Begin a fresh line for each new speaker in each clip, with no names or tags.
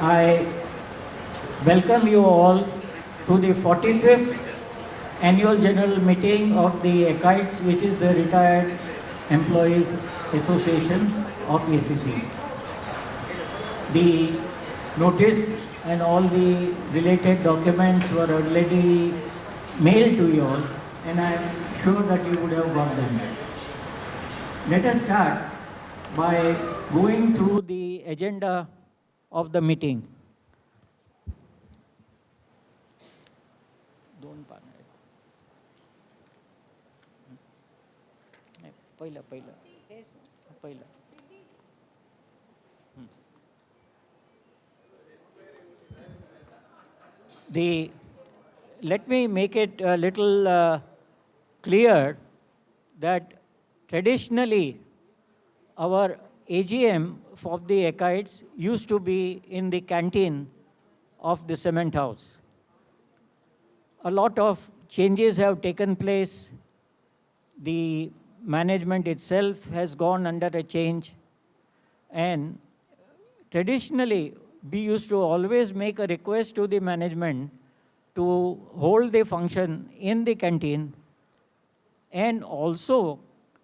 I welcome you all to the 45th Annual General Meeting of the Accites, which is the Retired Employees Association of ACC. The notice and all the related documents were already mailed to you all, and I am sure that you would have got them. Let us start by going through the agenda of the meeting. Let me make it a little clear that traditionally our AGM for the Accites used to be in the canteen of the cement house. A lot of changes have taken place. The management itself has gone under a change. And traditionally, we used to always make a request to the management to hold the function in the canteen, and also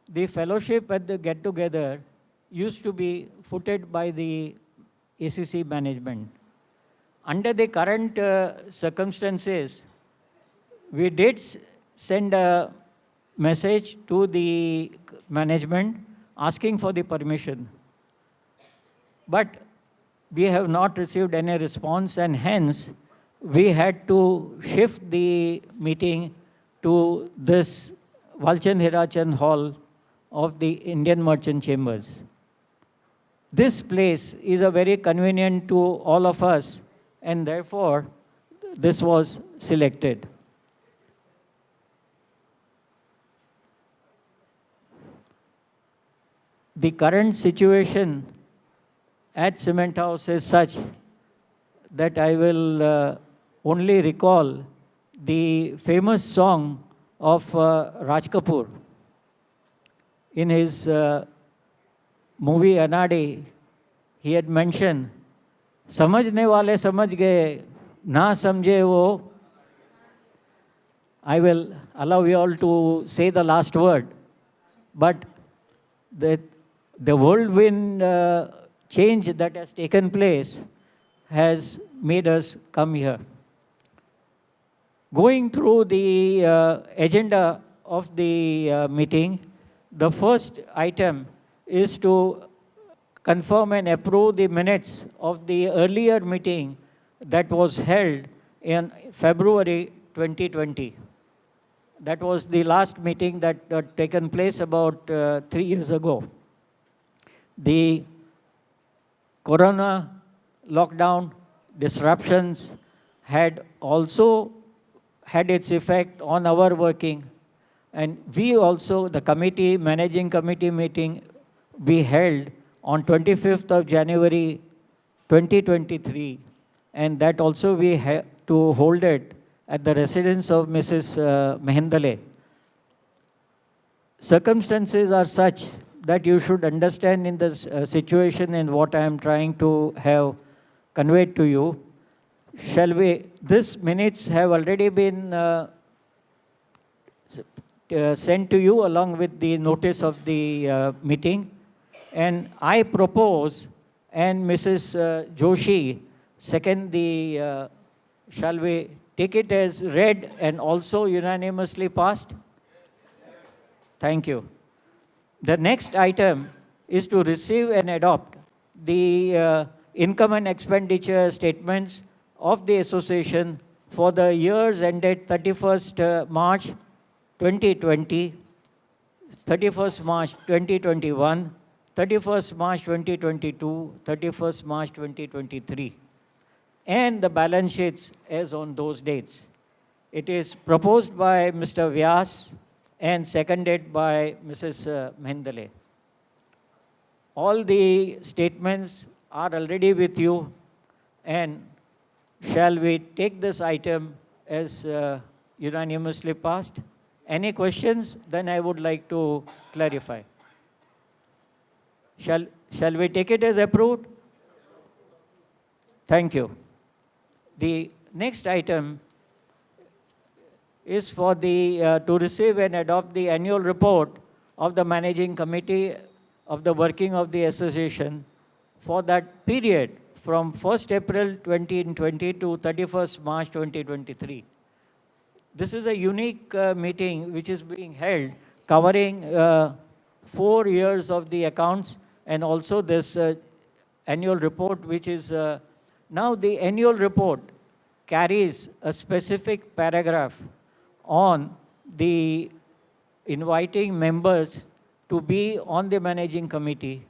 the fellowship at the get-together used to be footed by the ACC management. Under the current circumstances, we did send a message to the management asking for the permission. But we have not received any response, and hence we had to shift the meeting to this Walchand Hirachand Hall of the Indian Merchant Chambers. This place is a very convenient to all of us, and therefore this was selected. The current situation at Cement House is such that I will only recall the famous song of Raj Kapoor. In his movie Anadi, he had mentioned, "Samajhne wale samajh gaye, na samjhe wo." I will allow you all to say the last word, but the whirlwind change that has taken place has made us come here. Going through the agenda of the meeting, the first item is to confirm and approve the minutes of the earlier meeting that was held in February 2020. That was the last meeting that had taken place about 3 years ago. The corona lockdown disruptions had also had its effect on our working, and we also, the committee, managing committee meeting, we held on 25th of January 2023, and that also we had to hold it at the residence of Mrs. Mehendale. Circumstances are such that you should understand in this situation and what I am trying to have conveyed to you. Shall we, these minutes have already been sent to you along with the notice of the meeting. And I propose, and Mrs. Joshi second the, shall we take it as read and also unanimously passed? Thank you. The next item is to receive and adopt the income and expenditure statements of the association for the years ended 31st March 2020, 31st March 2021, 31st March 2022, 31st March 2023, and the balance sheets as on those dates. It is proposed by Mr. Vyas and seconded by Mrs. Mehendale. All the statements are already with you, and shall we take this item as unanimously passed? Any questions? Then I would like to clarify. Shall we take it as approved? Thank you. The next item is for to receive and adopt the annual report of the Managing Committee of the working of the association for that period from 1st April 2020 to 31st March 2023. This is a unique meeting which is being held covering 4 years of the accounts and also this annual report, which is now the annual report carries a specific paragraph on the inviting members to be on the managing committee,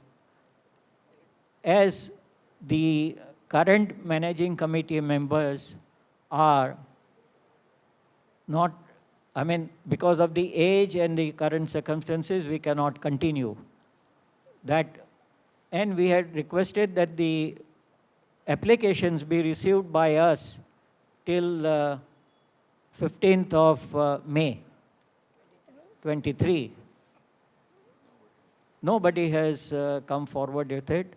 as the current managing committee members are not, I mean, because of the age and the current circumstances, we cannot continue that. And we had requested that the applications be received by us till 15th of May 23. Nobody has come forward with it.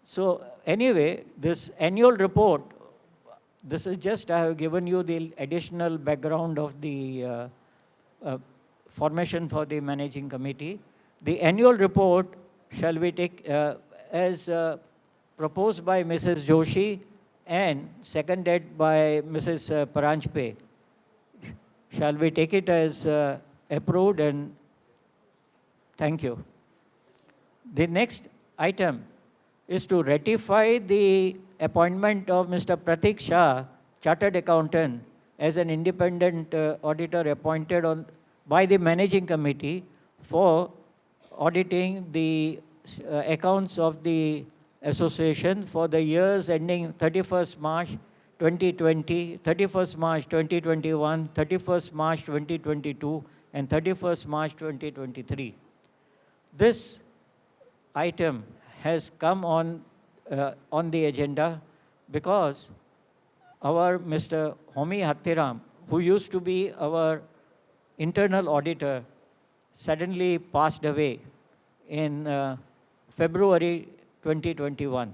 So anyway, this annual report, this is just, I have given you the additional background of the formation for the managing committee. The annual report shall be as proposed by Mrs. Joshi and seconded by Mrs. Paranjpe. Shall we take it as approved? And thank you. The next item is to ratify the appointment of Mr. Pratik Shah, Chartered Accountant, as an independent auditor appointed by the Managing Committee for auditing the accounts of the association for the years ending 31st March 2020, 31st March 2021, 31st March 2022, and 31st March 2023. This item has come on the agenda because our Mr. Homi Hattiram, who used to be our internal auditor, suddenly passed away in February 2021.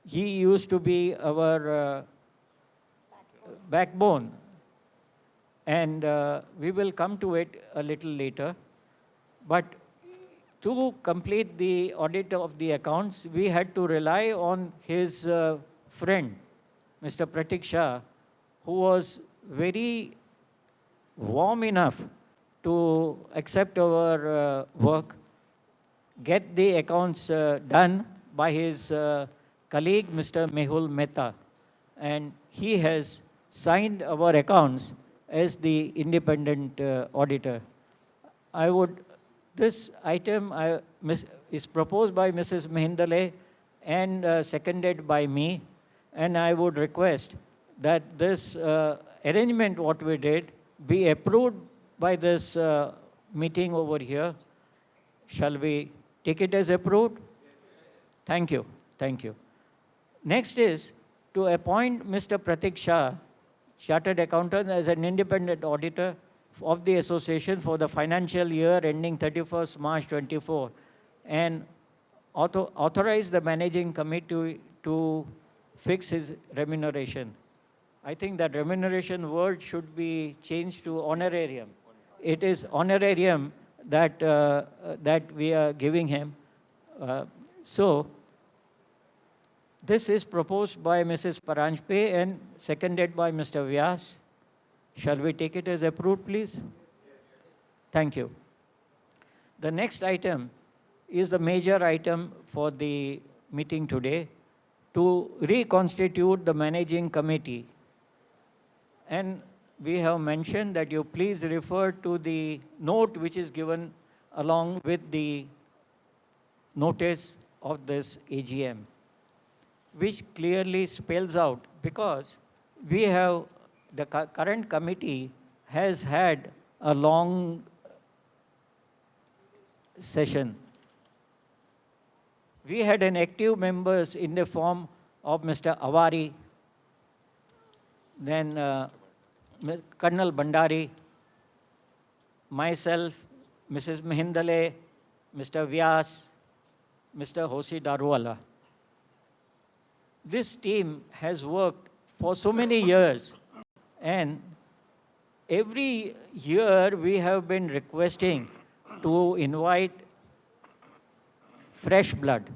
He used to be our backbone, and we will come to it a little later. But to complete the audit of the accounts, we had to rely on his friend, Mr. Pratik Shah, who was very warm enough to accept our work, get the accounts done by his colleague, Mr. Mehul Mehta. And he has signed our accounts as the independent auditor. This item is proposed by Mrs. Mahindale and seconded by me. And I would request that this arrangement, what we did, be approved by this meeting over here. Shall we take it as approved? Thank you. Thank you. Next is to appoint Mr. Pratik Shah, Chartered Accountant, as an independent auditor of the association for the financial year ending 31st March 24, and authorize the managing committee to fix his remuneration. I think that remuneration word should be changed to honorarium. It is honorarium that, that we are giving him. So this is proposed by Mrs. Paranjpe and seconded by Mr. Vyas. Shall we take it as approved, please? Thank you. The next item is the major item for the meeting today, to reconstitute the managing committee. And we have mentioned that you please refer to the note which is given along with the notice of this AGM, which clearly spells out, because we have, the current committee has had a long session. We had an active members in the form of Mr. Avari, then Colonel Bandari, myself, Mrs. Mahindale, Mr. Vyas, Mr. Hosi Daruwala. this team has worked for so many years, and every year we have been requesting to invite fresh blood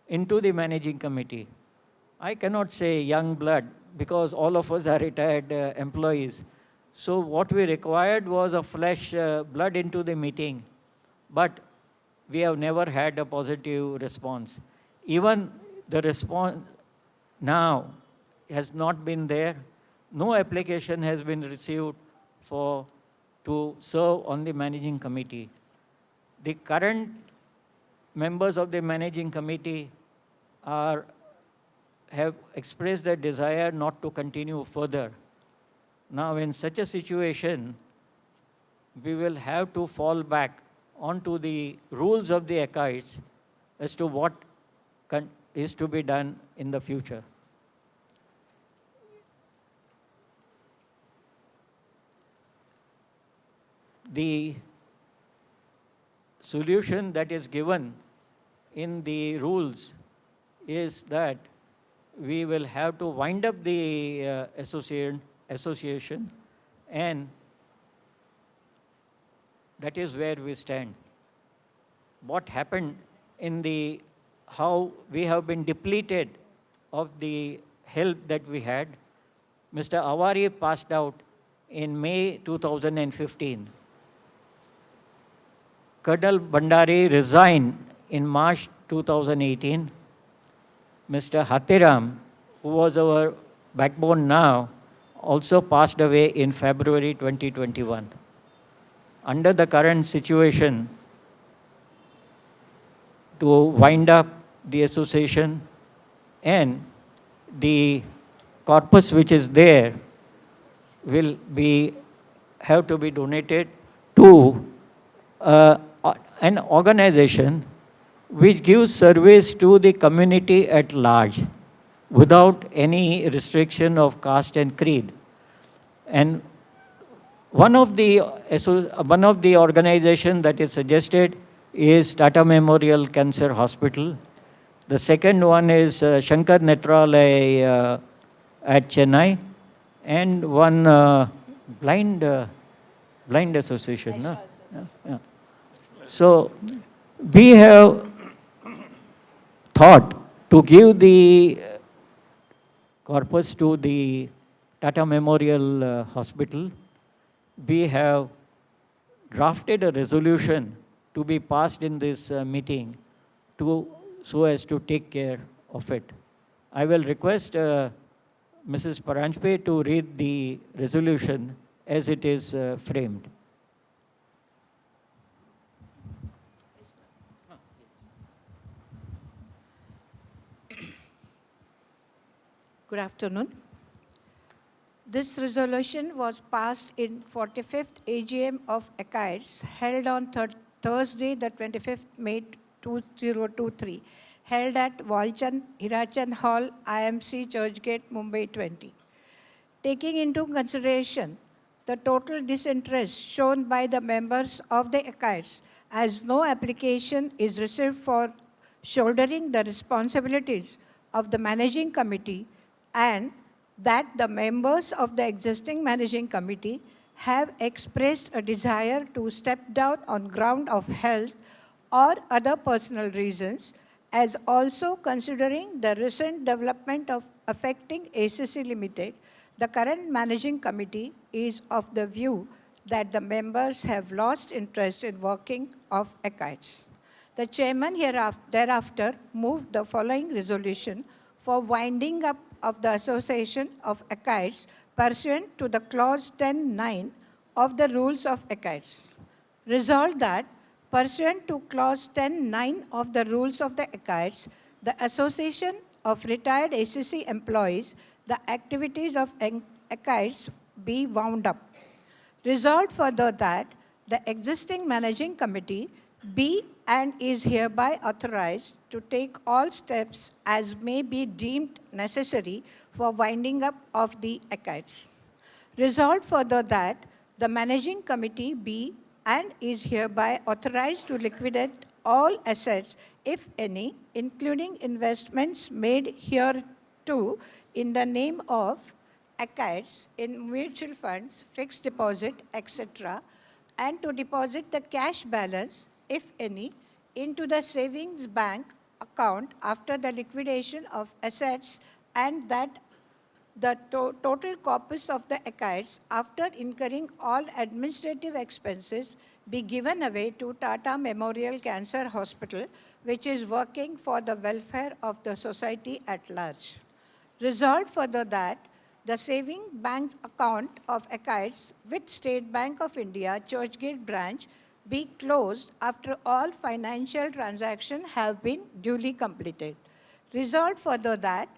into the managing committee. I cannot say young blood because all of us are retired employees. So what we required was a fresh blood into the meeting, but we have never had a positive response. Even the response now has not been there. No application has been received to serve on the managing committee. The current members of the managing committee have expressed their desire not to continue further. Now, in such a situation, we will have to fall back onto the rules of the Accites as to what is to be done in the future. The solution that is given in the rules is that we will have to wind up the association, and that is where we stand. What happened how we have been depleted of the help that we had. Mr. Awari passed out in May 2015. Colonel Bandari resigned in March 2018. Mr. Hathiram, who was our backbone now, also passed away in February 2021. Under the current situation, to wind up the association and the corpus which is there will have to be donated to an organization which gives service to the community at large without any restriction of caste and creed. And one of the organizations that is suggested is Tata Memorial Cancer Hospital. The second one is Shankar Netralaya at Chennai, and one blind association. No? Yeah. So we have thought to give the corpus to the Tata Memorial Hospital. We have drafted a resolution to be passed in this meeting so as to take care of it. I will request Mrs. Paranjpe to read the resolution as it is framed.
Good afternoon. This resolution was passed in 45th AGM of Accites held on Thursday, the 25th May 2023, held at Walchand Hirachan Hall, IMC Churchgate, Mumbai 20. Taking into consideration the total disinterest shown by the members of the Accites, as no application is received for shouldering the responsibilities of the managing committee, and that the members of the existing managing committee have expressed a desire to step down on ground of health or other personal reasons, as also considering the recent development of affecting ACC Limited, the current managing committee is of the view that the members have lost interest in working of Accites. The chairman thereafter moved the following resolution for winding up of the Association of Accites pursuant to the clause 10(9) of the rules of Accites. Resolved that pursuant to clause 10(9) of the rules of the Accites, the Association of Retired ACC Employees, the activities of Accites be wound up. Resolved further that the existing managing committee be and is hereby authorized to take all steps as may be deemed necessary for winding up of the Accites. Resolved further that the managing committee be and is hereby authorized to liquidate all assets, if any, including investments made here too in the name of Accites in mutual funds, fixed deposit, etc., and to deposit the cash balance, if any, into the savings bank account after the liquidation of assets, and that the total corpus of the Accites, after incurring all administrative expenses, be given away to Tata Memorial Cancer Hospital, which is working for the welfare of the society at large. Resolved further that the saving bank account of Accites with State Bank of India, Churchgate branch, be closed after all financial transactions have been duly completed. Resolved further that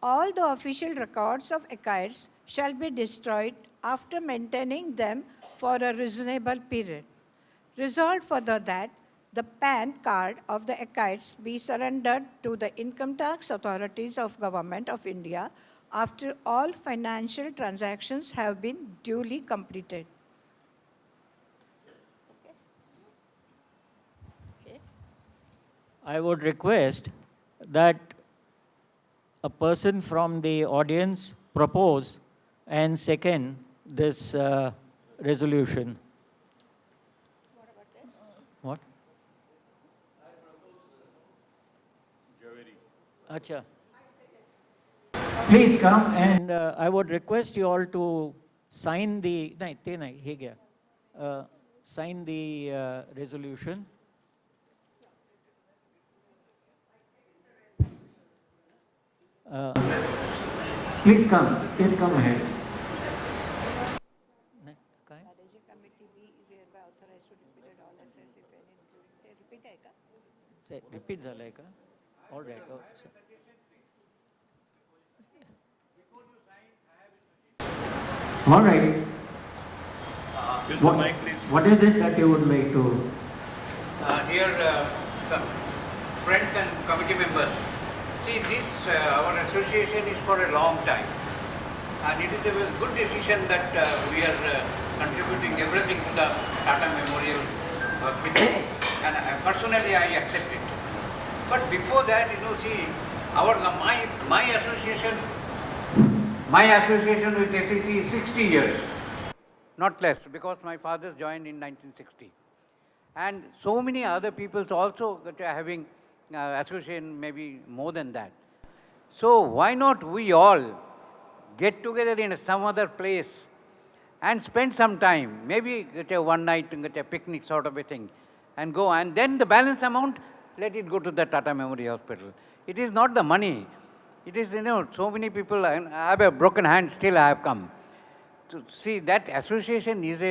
all the official records of Accites shall be destroyed after maintaining them for a reasonable period. Resolved further that the PAN card of the Accites be surrendered to the income tax authorities of Government of India after all financial transactions have been duly completed.
I would request that a person from the audience propose and second this resolution. What? Acha. Please come, and I would request you all to sign the sign the resolution. Please come ahead. Repeat झालंय का? All right. Oh, all right.
Use the mic, please.
What is it that you would like to?
Dear friends and committee members, see, this our association is for a long time, and it is a good decision that we are contributing everything to the Tata Memorial Hospital, and personally I accept it. But before that, see, my association with SEC is 60 years, not less, because my father joined in 1960. And so many other people also that are having association, maybe more than that. So why not we all get together in some other place and spend some time, maybe get a one night and get a picnic sort of a thing, and go, and then the balance amount, let it go to the Tata Memorial Hospital. It is not the money. It is, so many people, I have a broken hand, still I have come. To see that association is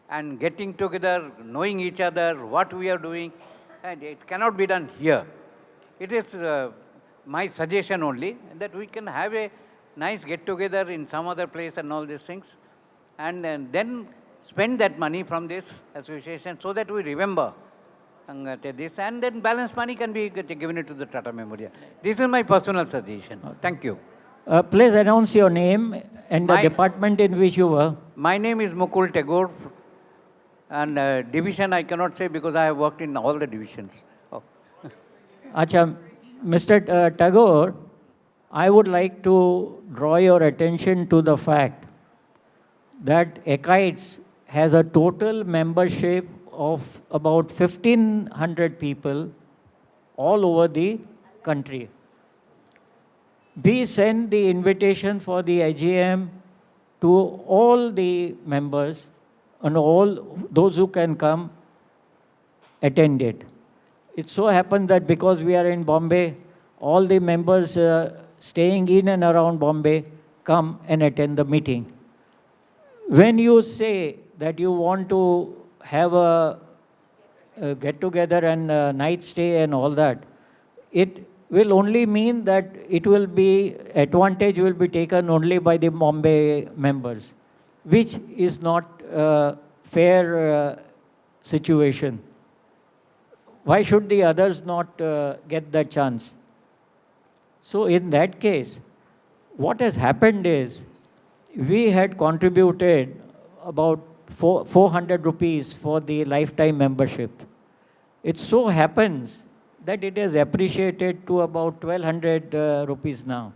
and getting together, knowing each other, what we are doing, and it cannot be done here. It is my suggestion only that we can have a nice get-together in some other place and all these things, and then spend that money from this association so that we remember this, and then balance money can be given it to the Tata Memorial. This is my personal suggestion. Thank you.
Please announce your name and the department in which you were.
My name is Mukul Tagore, and division I cannot say because I have worked in all the divisions. Oh.
Acha, Mr. Tagore, I would like to draw your attention to the fact that Accites has a total membership of about 1,500 people all over the country. We send the invitation for the AGM to all the members, and all those who can come attend it. It so happens that because we are in Bombay, all the members staying in and around Bombay come and attend the meeting. When you say that you want to have a get-together and a night stay and all that, it will only mean that advantage will be taken only by the Bombay members, which is not a fair situation. Why should the others not get that chance? So in that case, what has happened is, we had contributed about 400 rupees for the lifetime membership. It so happens that it is appreciated to about 1200 rupees now.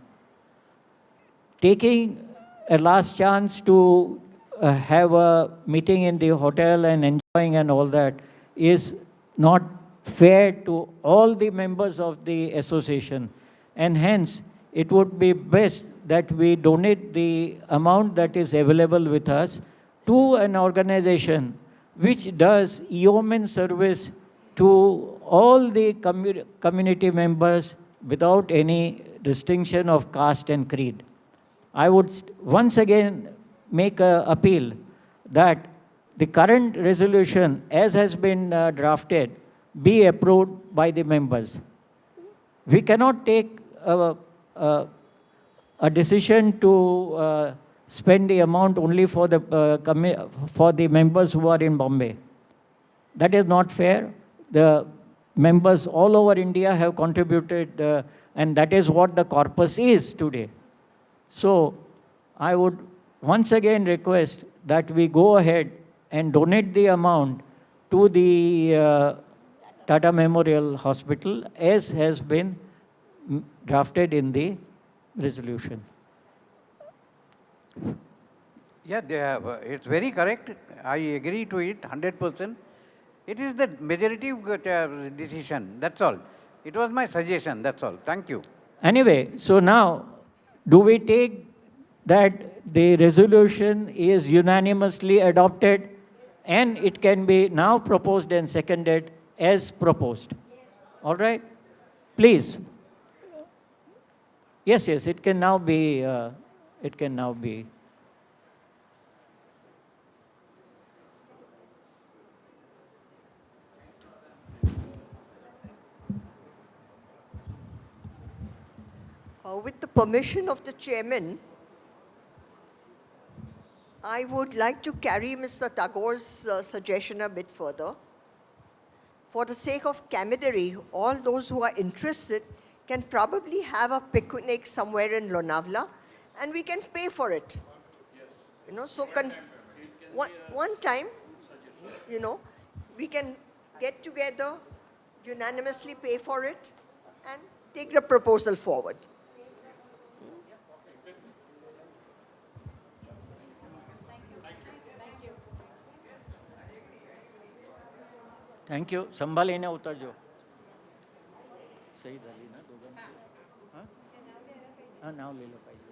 Taking a last chance to have a meeting in the hotel and enjoying and all that is not fair to all the members of the association. And hence, it would be best that we donate the amount that is available with us to an organization which does yeoman service to all the community members without any distinction of caste and creed. I would once again make an appeal that the current resolution, as has been drafted, be approved by the members. We cannot take a decision to spend the amount only for the members who are in Bombay. That is not fair. The members all over India have contributed, and that is what the corpus is today. So I would once again request that we go ahead and donate the amount to the Tata Memorial Hospital as has been drafted in the resolution.
Yeah, it's very correct. I agree to it 100%. It is the majority decision, that's all. It was my suggestion, that's all. Thank you.
Anyway, so now, do we take that the resolution is unanimously adopted and it can be now proposed and seconded as proposed? All right? Please. Yes, it can now be, it can now be.
With the permission of the chairman, I would like to carry Mr. Tagore's suggestion a bit further. For the sake of camaraderie, all those who are interested can probably have a picnic somewhere in Lonavala, and we can pay for it. You know, so one time, you know, we can get together, unanimously pay for it, and take the proposal forward.
Thank you संभालीने उतरजो सही झाली ना दोघांची हां नाव लिहिलं पाहिजे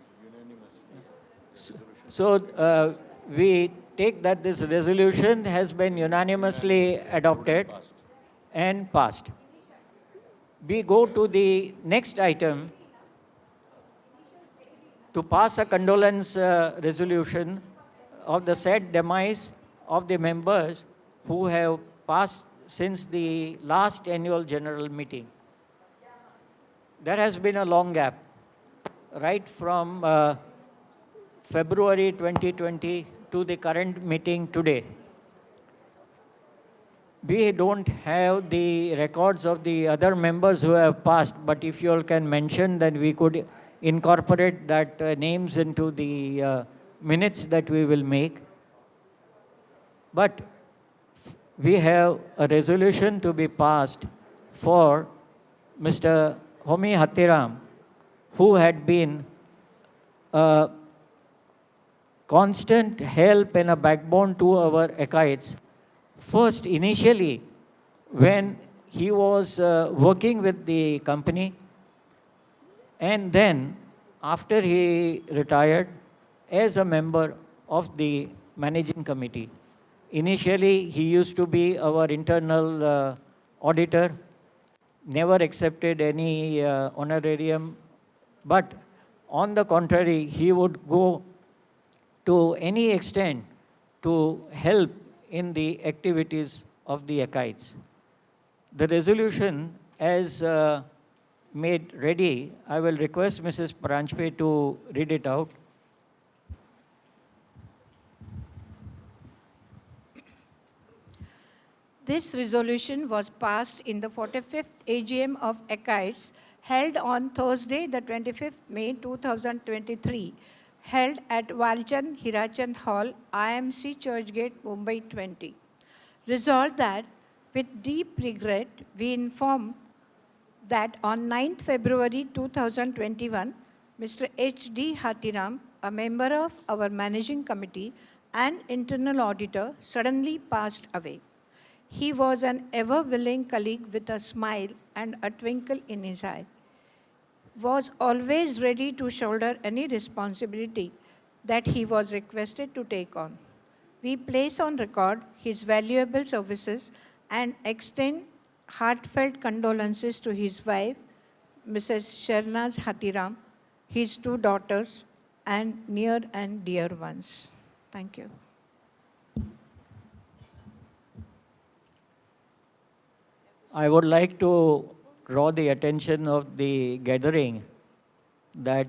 so we take that this resolution has been unanimously adopted and passed. We go to the next item to pass a condolence resolution of the said demise of the members who have passed since the last annual general meeting. There has been a long gap, right from February 2020 to the current meeting today. We don't have the records of the other members who have passed, but if you all can mention, then we could incorporate that names into the minutes that we will make. But we have a resolution to be passed for Mr. Homi Hathiram, who had been a constant help and a backbone to our Accites. First, initially, when he was working with the company, and then after he retired as a member of the managing committee. Initially, he used to be our internal auditor, never accepted any honorarium, but on the contrary, he would go to any extent to help in the activities of the Accites. The resolution, as made ready, I will request Mrs. Pranchpe to read it out.
This resolution was passed in the 45th AGM of Accites held on Thursday, the 25th May 2023, held at Walchand Hirachand Hall, IMC Churchgate, Mumbai 20. Resolved that With deep regret, we inform that on 9th February 2021, Mr. H.D. Hathiram, a member of our managing committee and internal auditor, suddenly passed away. He was an ever-willing colleague with a smile and a twinkle in his eye. Was always ready to shoulder any responsibility that he was requested to take on. We place on record his valuable services and extend heartfelt condolences to his wife, Mrs. Sharnaz Hathiram, his two daughters, and near and dear ones. Thank you.
I would like to draw the attention of the gathering that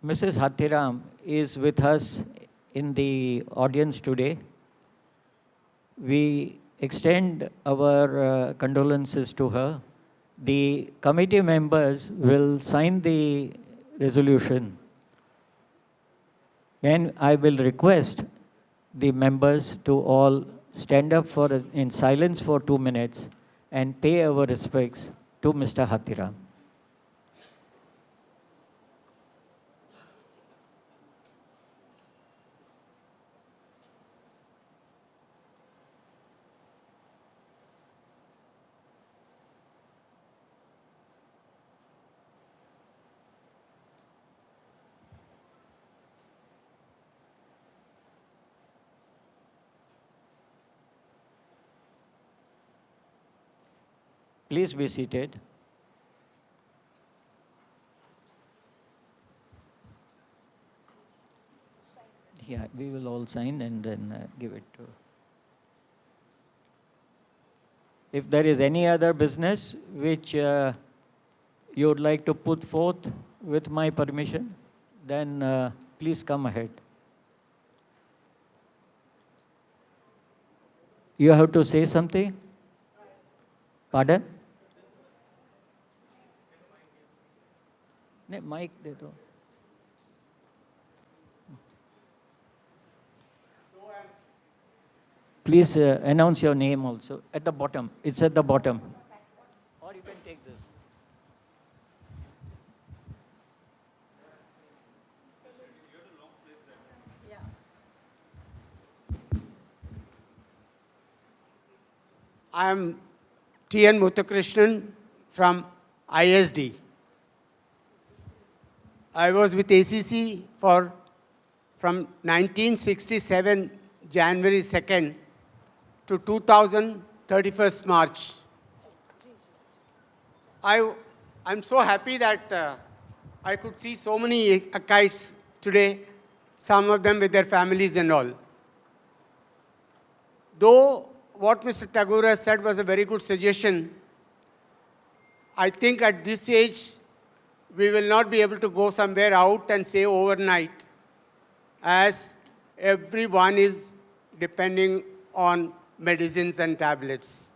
Mrs. Hathiram is with us in the audience today. We extend our condolences to her. The committee members will sign the resolution, and I will request the members to all stand up in silence for 2 minutes and pay our respects to Mr. Hathiram. Please be seated. Yeah, we will all sign and then give it to. If there is any other business which you would like to put forth with my permission, then please come ahead. You have to say something? Pardon? नहीं mic दे दो. Please announce your name also at the bottom. It's at the bottom. Or you can take this.
I am T.N. Muthukrishnan from ISD. I was with ACC from 1967, January 2nd, to 2000, 31st March. I'm so happy that I could see so many Accites today, some of them with their families and all. Though what Mr. Tagore has said was a very good suggestion, I think at this age, we will not be able to go somewhere out and stay overnight, as everyone is depending on medicines and tablets.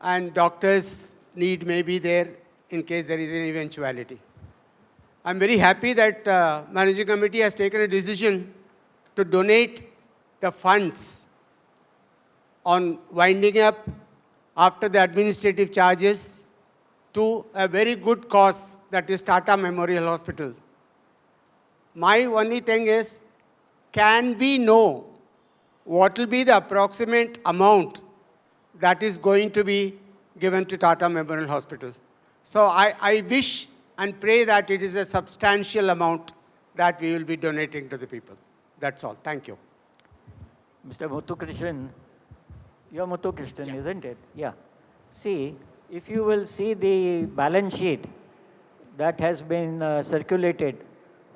And doctors' need may be there in case there is an eventuality. I'm very happy that Managing Committee has taken a decision to donate the funds on winding up after the administrative charges to a very good cause, that is Tata Memorial Hospital. My only thing is, can we know what will be the approximate amount that is going to be given to Tata Memorial Hospital? So I wish and pray that it is a substantial amount that we will be donating to the people. That's all. Thank you.
Mr. Muthukrishnan, you're Muthukrishnan, yeah, isn't it? Yeah. See, if you will see the balance sheet that has been circulated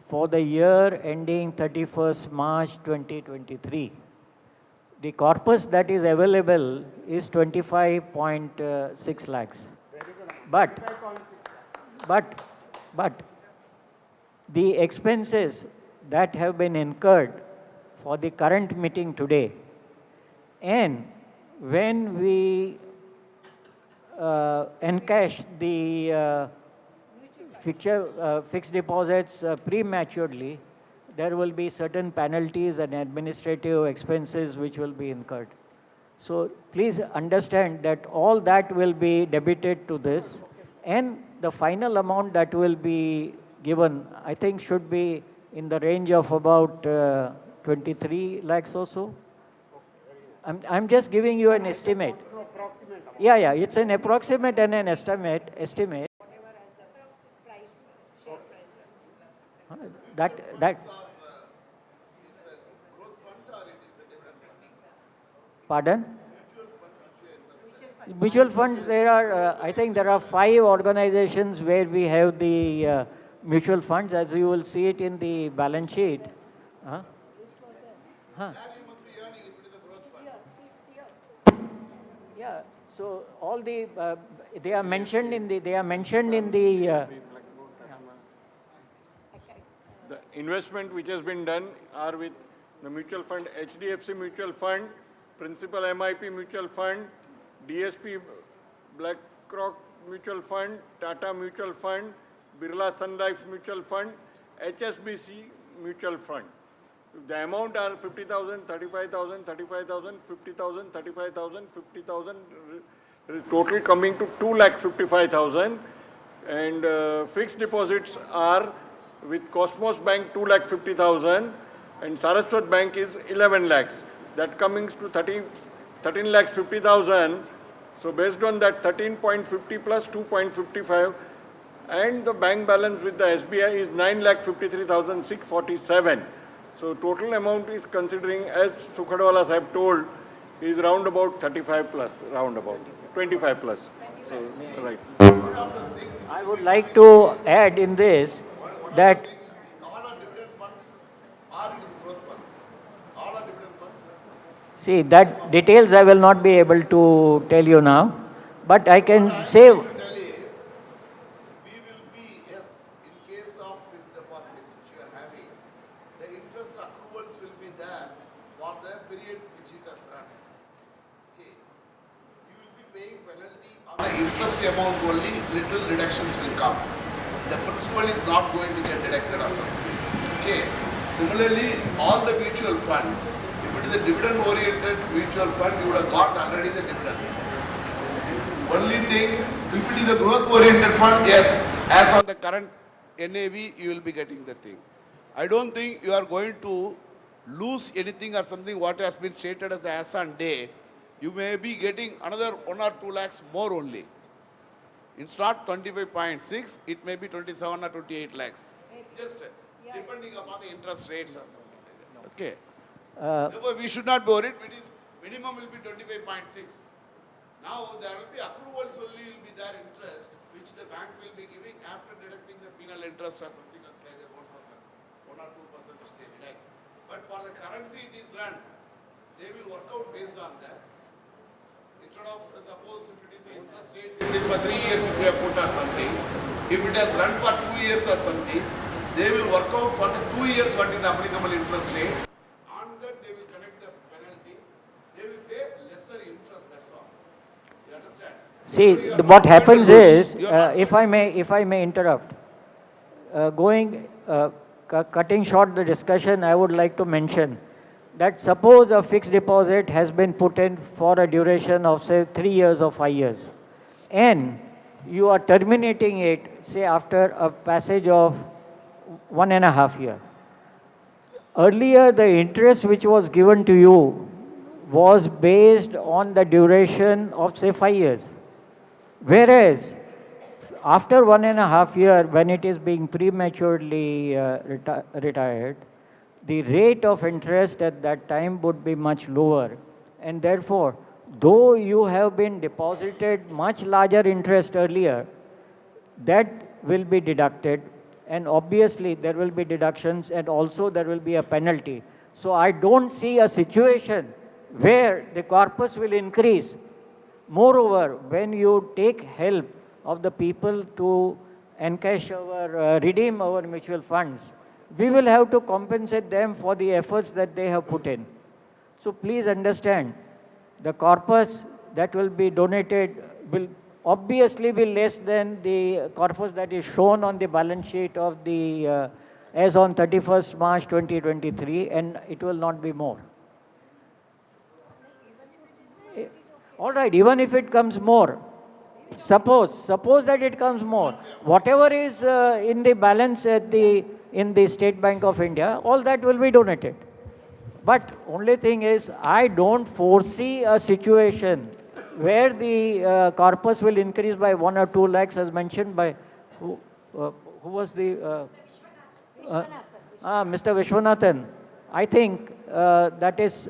for the year ending 31st March 2023, the corpus that is available is 25.6 lakhs. But the expenses that have been incurred for the current meeting today, and when we encash the fixed deposits prematurely, there will be certain penalties and administrative expenses which will be incurred. So please understand that all that will be debited to this, and the final amount that will be given, I think, should be in the range of about 23 lakhs or so. I'm just giving you an estimate. Yeah, yeah, it's an approximate and an estimate. That. Pardon? Mutual funds, there are, I think there are 5 organizations where we have the mutual funds, as you will see it in the balance sheet. Huh? Huh. Yeah, so all the, they are mentioned in the,
The investment which has been done are with the mutual fund, HDFC Mutual Fund, Principal MIP Mutual Fund, DSP BlackRock Mutual Fund, Tata Mutual Fund, Birla Sun Life Mutual Fund, HSBC Mutual Fund. The amount are 50,000, 35,000, 35,000, 50,000, 35,000, 50,000, total coming to 2,55,000. And fixed deposits are with Cosmos Bank 2,50,000 and Saraswat Bank is 11 lakhs. That coming to 13 lakhs 50,000. So based on that 13.50 plus 2.55 and the bank balance with the SBI is 9,53,647. So total amount is considering, as Sukhadwala Sahib told, is round about 35 plus, round about 25 plus. So, right.
I would like to add in this that see, that details I will not be able to tell you now, but I can say.
We will be, yes, in case of fixed deposits which you are having, the interest accruals will be there for the period which it has run. Okay. You will be paying penalty on the interest amount only, little reductions will come. The principal is not going to get deducted or something. Okay. Similarly, all the mutual funds, if it is a dividend-oriented mutual fund, you would have got already the dividends. Only thing, if it is a growth-oriented fund, yes, as on the current NAV, you will be getting the thing. I don't think you are going to lose anything or something what has been stated as on date. You may be getting another 1 or 2 lakhs more only. It's not 25.6, it may be 27 or 28 lakhs. Just depending upon the interest rates or something like that. Okay. Therefore, we should not be worried. It is minimum will be 25.6. Now there will be accruals only will be their interest, which the bank will be giving after deducting the penal interest or something else like that 1% or 2% which they deduct. But for the currency it is run, they will work out based on that. Instead of suppose if it is an interest rate, if it is for 3 years if we have put or something, if it has run for 2 years or something, they will work out for the 2 years what is applicable interest rate. On that they will connect the penalty. They will pay lesser interest, that's all. You understand?
See, what happens is, if I may interrupt, cutting short the discussion, I would like to mention that suppose a fixed deposit has been put in for a duration of say 3 years or 5 years, and you are terminating it say after a passage of 1.5 years. Earlier, the interest which was given to you was based on the duration of say 5 years. Whereas, after 1.5 years, when it is being prematurely retired, the rate of interest at that time would be much lower. And therefore, though you have been deposited much larger interest earlier, that will be deducted. And obviously, there will be deductions and also there will be a penalty. So I don't see a situation where the corpus will increase. Moreover, when you take help of the people to encash our, redeem our mutual funds, we will have to compensate them for the efforts that they have put in. So please understand, the corpus that will be donated will obviously be less than the corpus that is shown on the balance sheet of the, as on 31st March 2023, and it will not be more. All right, even if it comes more, suppose that it comes more, whatever is in the balance in the State Bank of India, all that will be donated. But only thing is, I don't foresee a situation where the corpus will increase by 1 or 2 lakhs, as mentioned by who, uh, who was the Mr. Vishwanathan. I think that is.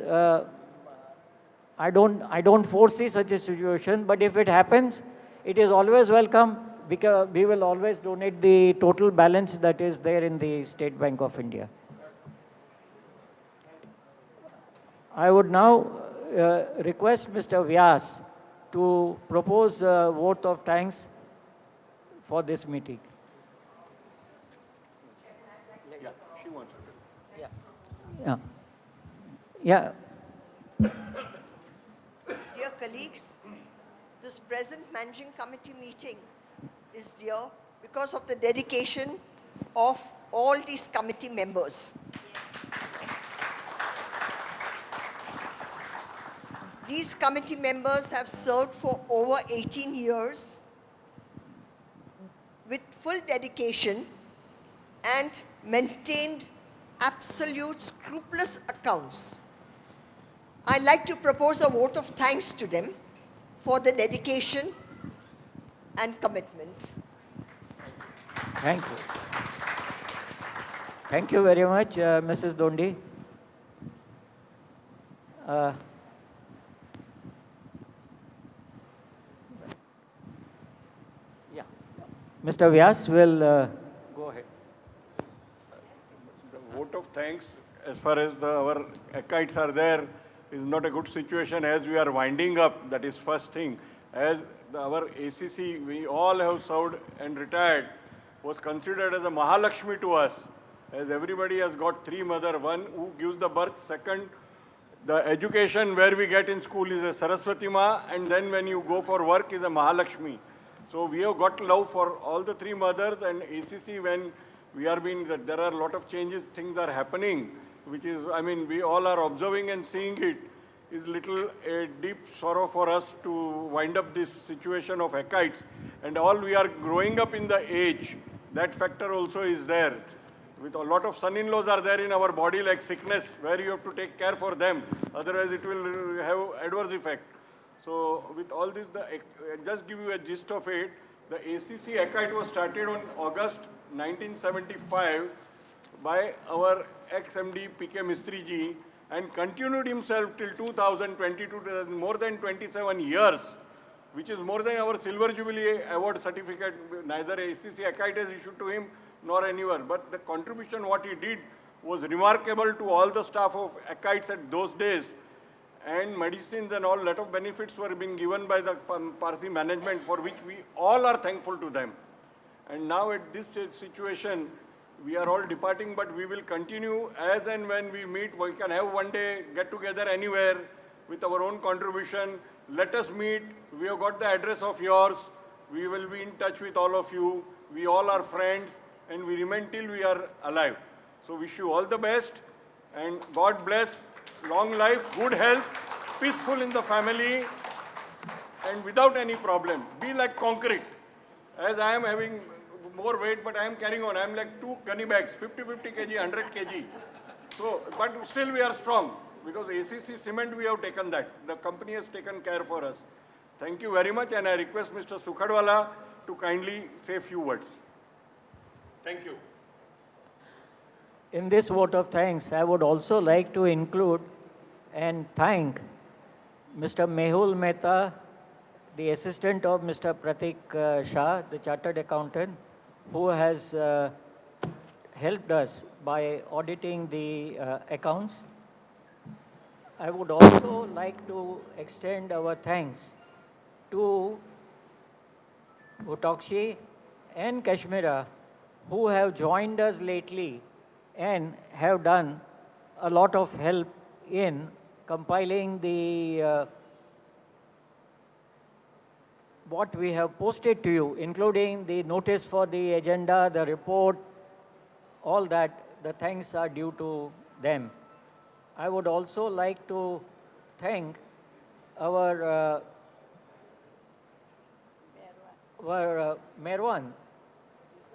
I don't foresee such a situation, but if it happens, it is always welcome because we will always donate the total balance that is there in the State Bank of India. I would now request Mr. Vyas to propose a vote of thanks for this meeting.
Yeah, she wants to.
Yeah. Yeah.
Dear colleagues, this present managing committee meeting is there because of the dedication of all these committee members. These committee members have served for over 18 years with full dedication and maintained absolute scrupulous accounts. I'd like to propose a vote of thanks to them for the dedication and commitment.
Thank you. Thank you very much, Mrs. Dondi. Yeah. Mr. Vyas will go ahead.
The vote of thanks, as far as our Accites are there, is not a good situation as we are winding up. That is first thing. As our ACC, we all have served and retired, was considered as a Mahalakshmi to us, as everybody has got 3 mothers. One who gives the birth, second, the education where we get in school is a Saraswati Ma, and then when you go for work is a Mahalakshmi. So we have got love for all the 3 mothers, and ACC, when we are being, there are a lot of changes, things are happening, which is, I mean, we all are observing and seeing it, is little a deep sorrow for us to wind up this situation of Accites. And all we are growing up in the age, that factor also is there. With a lot of son-in-laws are there in our body like sickness, where you have to take care for them, otherwise it will have adverse effect. So with all this, just give you a gist of it, the ACC Accite was started on August 1975 by our ex-MD PK Mistry ji, and continued himself till 2022, more than 27 years, which is more than our Silver Jubilee Award certificate. Neither ACC Accite has issued to him nor anyone. But the contribution what he did was remarkable to all the staff of Accites at those days. And medicines and all lot of benefits were being given by the Parsi management, for which we all are thankful to them. And now at this situation, we are all departing, but we will continue as and when we meet. We can have one day get together anywhere with our own contribution. Let us meet. We have got the address of yours. We will be in touch with all of you. We all are friends, and we remain till we are alive. So wish you all the best, and God bless, long life, good health, peaceful in the family, and without any problem. Be like concrete. As I am having more weight, but I am carrying on. I am like 2 gunny bags, 50 kg, 100 kg. So, but still we are strong, because ACC cement we have taken that. The company has taken care for us. Thank you very much, and I request Mr. Sukhadwala to kindly say a few words. Thank you.
In this vote of thanks, I would also like to include and thank Mr. Mehul Mehta, the assistant of Mr. Pratik Shah, the chartered accountant, who has helped us by auditing the accounts. I would also like to extend our thanks to Utokshi and Kashmira, who have joined us lately and have done a lot of help in compiling the what we have posted to you, including the notice for the agenda, the report, all that. The thanks are due to them. I would also like to thank our Merwan,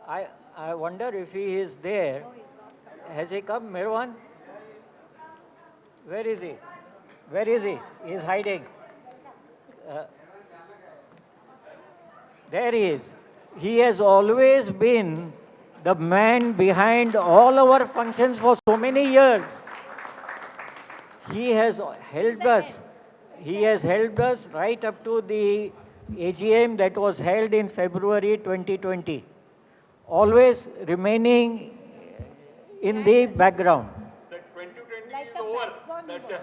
I wonder if he is there. Has he come, Merwan? Where is he? Where is he? He is hiding. There he is. He has always been the man behind all our functions for so many years. He has helped us. He has helped us right up to the AGM that was held in February 2020. Always remaining in the background.
That 2020 is over. That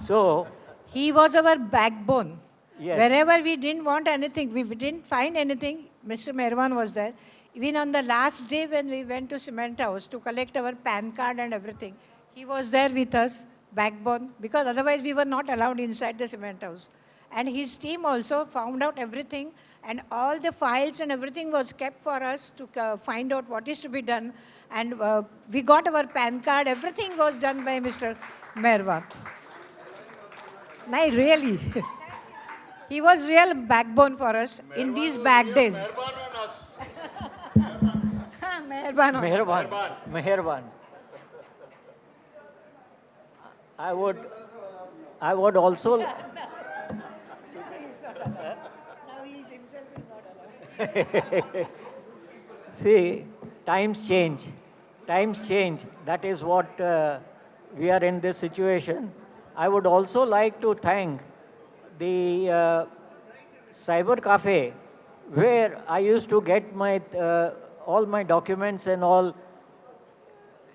So,
He was our backbone.
Yes.
Wherever we didn't want anything, we didn't find anything, Mr. Merwan was there. Even on the last day when we went to Cement House to collect our PAN card and everything, he was there with us, backbone, because otherwise we were not allowed inside the Cement House. And his team also found out everything, and all the files and everything was kept for us to find out what is to be done. And we got our PAN card, everything was done by Mr. Merwan. No, really. He was real backbone for us in these bad days. Meherban on us.
Meherban. I would also. See, times change. Times change. That is what we are in this situation. I would also like to thank the cyber cafe where I used to get my all my documents and all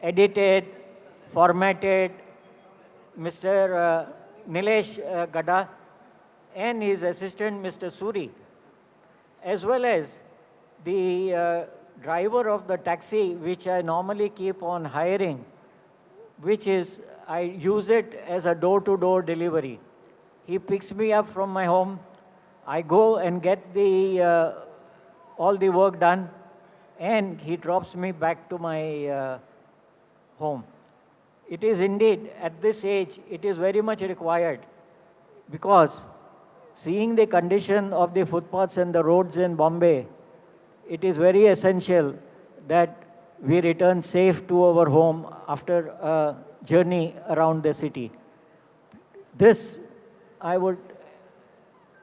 edited, formatted. Mr. Nilesh Gada and his assistant, Mr. Suri, as well as the driver of the taxi, which I normally keep on hiring, which is, I use it as a door-to-door delivery. He picks me up from my home. I go and get the all the work done, and he drops me back to my home. It is indeed, at this age, it is very much required, because seeing the condition of the footpaths and the roads in Bombay, it is very essential that we return safe to our home after a journey around the city. This, I would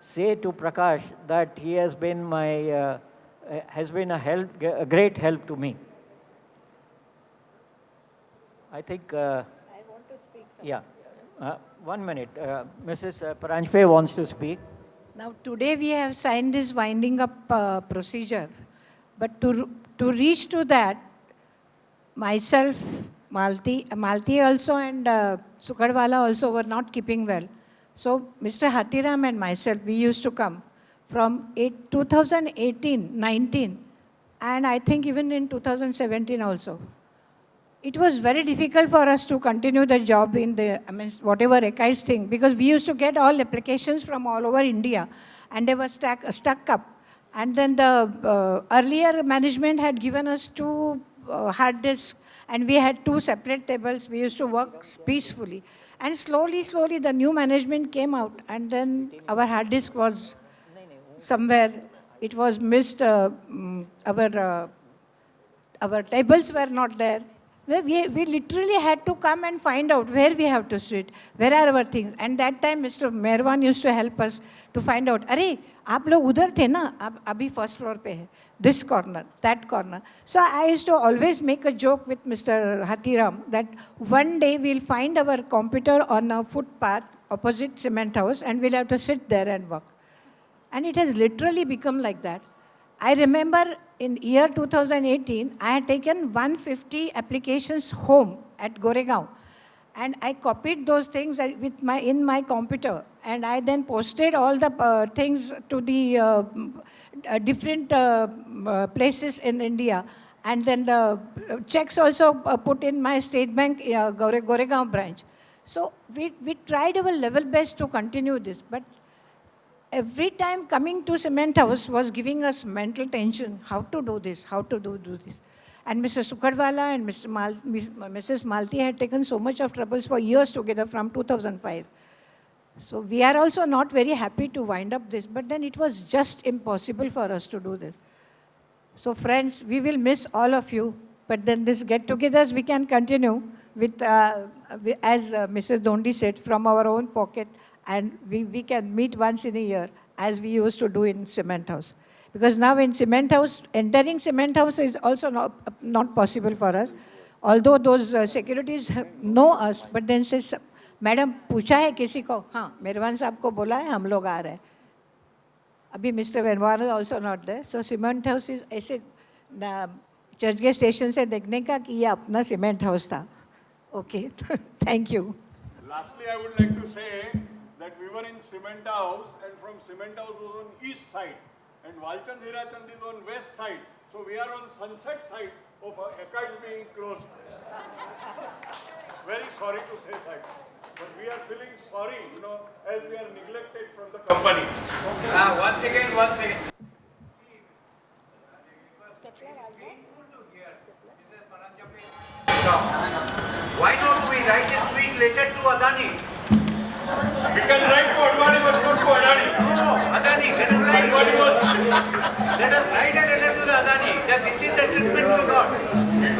say to Prakash that he has been a great help to me. I think. I want to speak. Yeah. 1 minute. Mrs. Paranjpe wants to speak.
Now, today we have signed this winding up procedure. But to reach to that, myself, Malti also and Sukadwala also were not keeping well. So, Mr. Hathiram and myself, we used to come from 2018, 19, and I think even in 2017 also. It was very difficult for us to continue the job in the, whatever Accites thing, because we used to get all applications from all over India, and they were stuck up. And then the earlier management had given us 2 hard disks, and we had 2 separate tables. We used to work peacefully. And slowly, the new management came out, and then our hard disk was somewhere, it was missed, our tables were not there. We literally had to come and find out where we have to sit, where are our things. And that time, Mr. Merwan used to help us to find out, "Arey, aap log udhar the na, abhi first floor pe hai. This corner, that corner." So I used to always make a joke with Mr. Hathiram that one day we'll find our computer on a footpath opposite Cement House, and we'll have to sit there and work. And it has literally become like that. I remember in year 2018, I had taken 150 applications home at Goregaon. And I copied those things in my computer. And I then posted all the things to the different places in India. And then the checks also put in my State Bank Goregaon branch. So we tried our level best to continue this. But every time coming to Cement House was giving us mental tension. How to do this? How to do this? And Mr. Sukadwala and Mrs. Malti had taken so much of troubles for years together from 2005. So we are also not very happy to wind up this, but then it was just impossible for us to do this. So friends, we will miss all of you, but then this get-togethers we can continue with, as Mrs. Dondi said, from our own pocket, and we can meet once in a year as we used to do in Cement House. Because now in Cement House, entering Cement House is also not possible for us. Although those securities know us, but then says, madam पूछा है किसी को, हाँ मेहरबान साहब को बोला है, हम लोग आ रहे हैं. अभी मिस्टर वेनवार is also not there. So cement house is ऐसे चर्चगेट स्टेशन से देखने का कि ये अपना सीमेंट हाउस था. Okay, thank you.
Lastly, I would like to say that we were in Cement House, and from Cement House was on east side, and Walchand Hirachand is on west side. So we are on sunset side of Accites being closed. Very sorry to say that, but we are feeling sorry, as we are neglected from the company.
Once again, one thing. Why don't we write a sweet letter to Adani?
We can write to Advani, but not to Adani.
No, Adani, let us write a letter to the Adani that this is the treatment we got.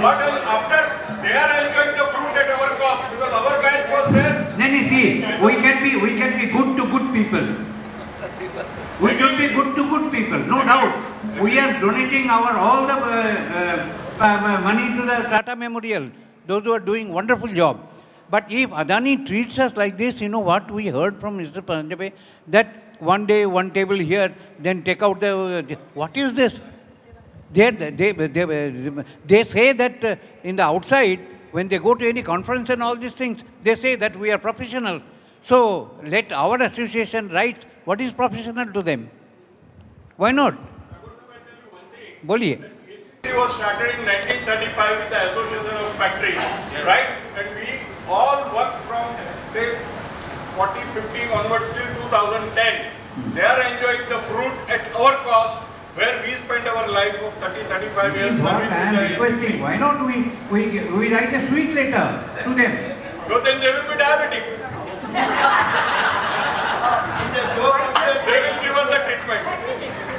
But after they are enjoying the fruit at our cost, because our guys was there.
Then you see, we can be good to good people. We should be good to good people, no doubt. We are donating all the money to the Tata Memorial, those who are doing wonderful job. But if Adani treats us like this, you know what we heard from Mr. Panjabe, that one day one table here, then take out what is this? They say that in the outside, when they go to any conference and all these things, they say that we are professional. So let our association write what is professional to them. Why not? Boliye.
ACC was started in 1935 with the Association of Factories, right? And we all worked from, say, 40, 50 onwards till 2010. They are enjoying the fruit at our cost, where we spent our life of 30, 35 years service in the ACC.
Why not we write a sweet letter to them?
So then they will be diabetic. They will give us the treatment.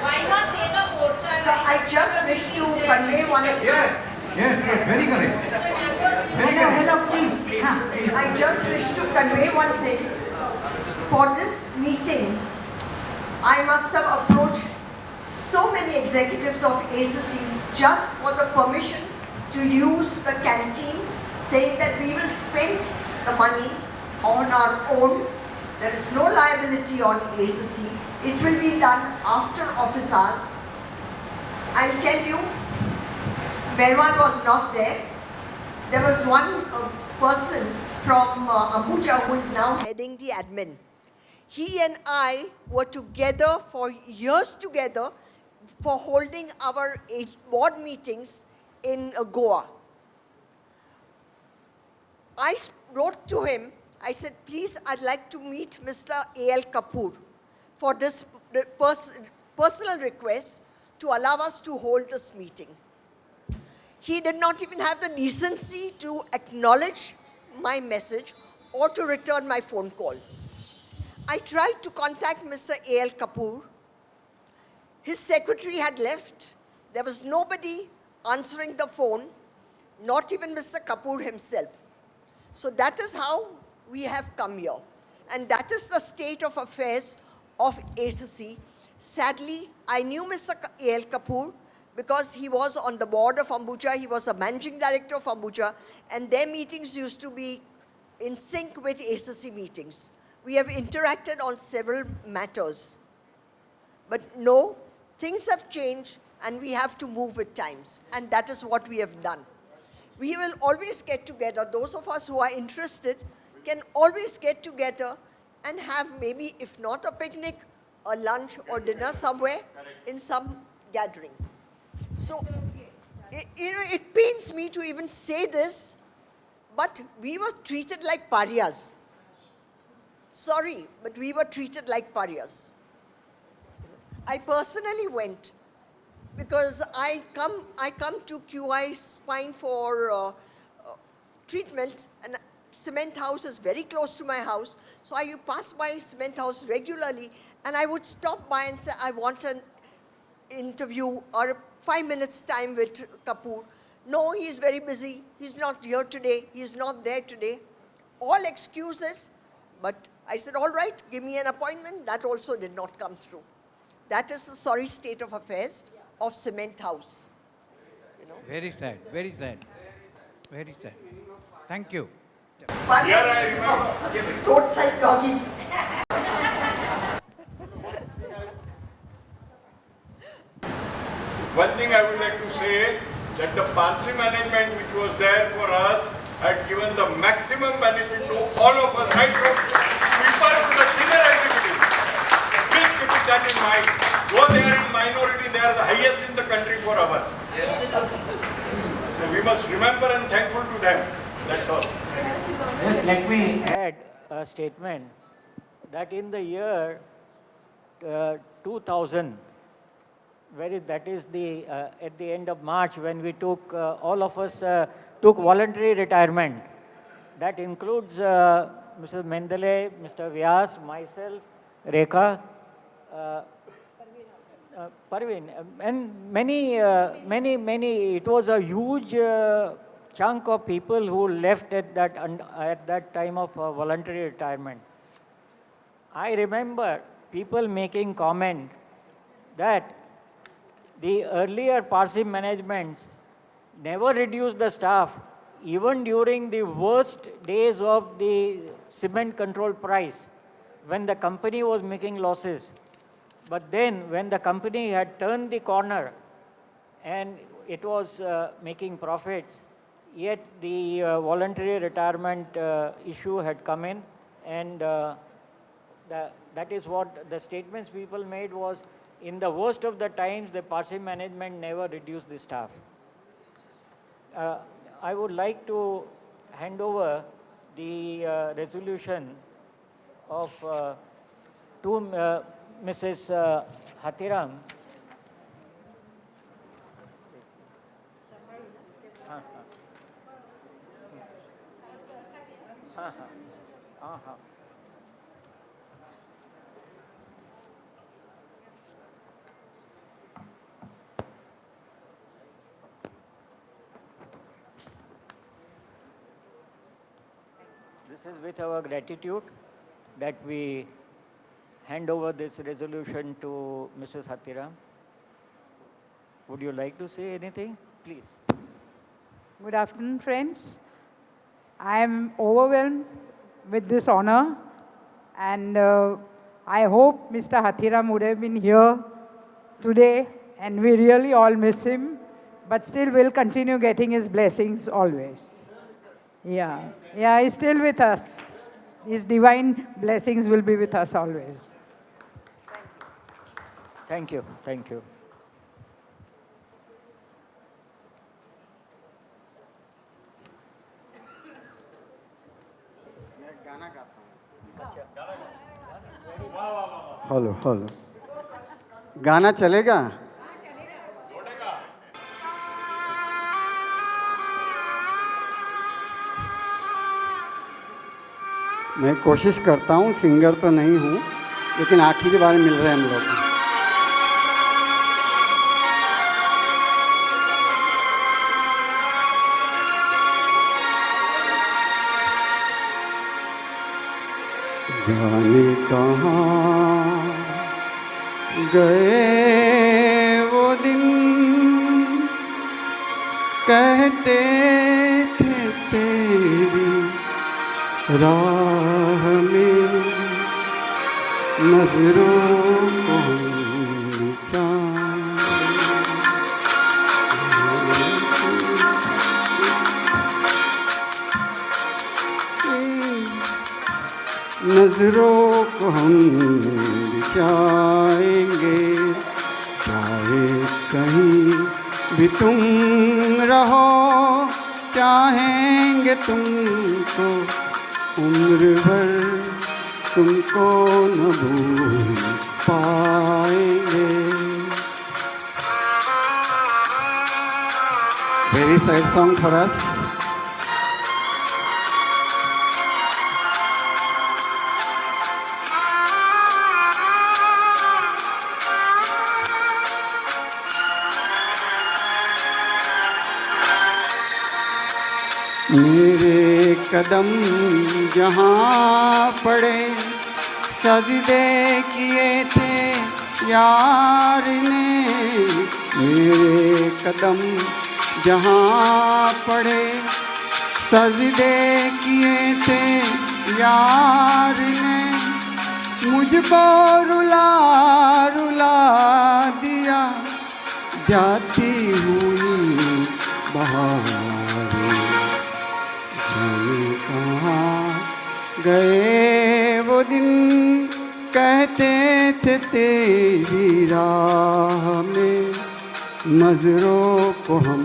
Why not take a morcha?
So I just wish to convey one.
Yes, very correct. Very correct.
Hello, please.
I just wish to convey one thing. For this meeting, I must have approached so many executives of ACC just for the permission to use the canteen, saying that we will spend the money on our own. There is no liability on ACC. It will be done after office hours. I'll tell you, Merwan was not there. There was one person from Ambuja who is now heading the admin. He and I were together for years together for holding our board meetings in Goa. I wrote to him, I said, please, I'd like to meet Mr. A.L. Kapoor for this personal request to allow us to hold this meeting. He did not even have the decency to acknowledge my message or to return my phone call. I tried to contact Mr. A.L. Kapoor. His secretary had left. There was nobody answering the phone, not even Mr. Kapoor himself. So that is how we have come here. And that is the state of affairs of ACC. Sadly, I knew Mr. A.L. Kapoor because he was on the board of Ambuja. He was the managing director of Ambuja. And their meetings used to be in sync with ACC meetings. We have interacted on several matters. But no, things have changed and we have to move with times. And that is what we have done. We will always get together. Those of us who are interested can always get together and have maybe, if not a picnic, a lunch or dinner somewhere in some gathering. So, it pains me to even say this, but we were treated like pariahs. Sorry, but we were treated like pariahs. I personally went because I come to QI Spine for treatment, and cement house is very close to my house, so I pass by cement house regularly, and I would stop by and say, I want an interview or 5 minutes time with Kapoor. No, he's very busy. He's not here today. He's not there today. All excuses, but I said, all right, give me an appointment. That also did not come through. That is the sorry state of affairs of cement house. You know.
Very sad, very sad. Very sad. Thank you.
Roadside doggy.
One thing I would like to say that the policy management which was there for us had given the maximum benefit to all of us, right from sweeper to the senior executive. Please keep that in mind. Though they are in minority, they are the highest in the country for ours. So we must remember and thankful to them. That's all.
Just let me add a statement that in the year 2000, that is at the end of March, when we took, all of us took voluntary retirement. That includes Mr. Mendele, Mr. Vyas, myself, Rekha, Parveen, and many, it was a huge chunk of people who left at that time of voluntary retirement. I remember people making comment that the earlier Parsi managements never reduced the staff, even during the worst days of the cement control price, when the company was making losses. But then, when the company had turned the corner and it was making profits, yet the voluntary retirement issue had come in, and that is what the statements people made was, in the worst of the times, the Parsi management never reduced the staff. I would like to hand over the resolution of to Mrs. Hathiram. This is with our gratitude that we hand over this resolution to Mrs. Hathiram. Would you like to say anything? Please.
Good afternoon, friends. I am overwhelmed with this honor, and I hope Mr. Hathiram would have been here today, and we really all miss him, but still will continue getting his blessings always. Yeah, he's still with us. His divine blessings will be with us always.
Thank you. Thank you.
Hello hello गाना चलेगा मैं कोशिश करता हूँ singer तो नहीं हूँ लेकिन आखिरी बार मिल रहे हैं हम लोग जाने कहाँ गए वो दिन कहते थे तेरी राह में नजरों को नजरों को हम बिछाएंगे चाहे कहीं भी तुम रहो चाहेंगे तुमको उम्र भर तुमको न भूल पाएंगे Very sad song for us. मेरे कदम जहाँ पड़े सजदे किए थे यार ने, मेरे कदम जहाँ पड़े सजदे किए थे यार ने, मुझको रुला रुला दिया जाती हुई बहार। जाने कहाँ गए वो दिन कहते थे तेरी राह में नजरों को हम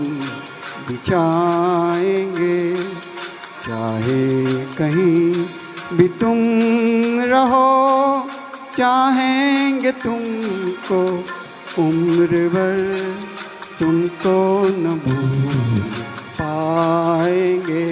बिछाएंगे, चाहे कहीं भी तुम रहो चाहेंगे तुमको उम्र भर, तुमको न भूल पाएंगे।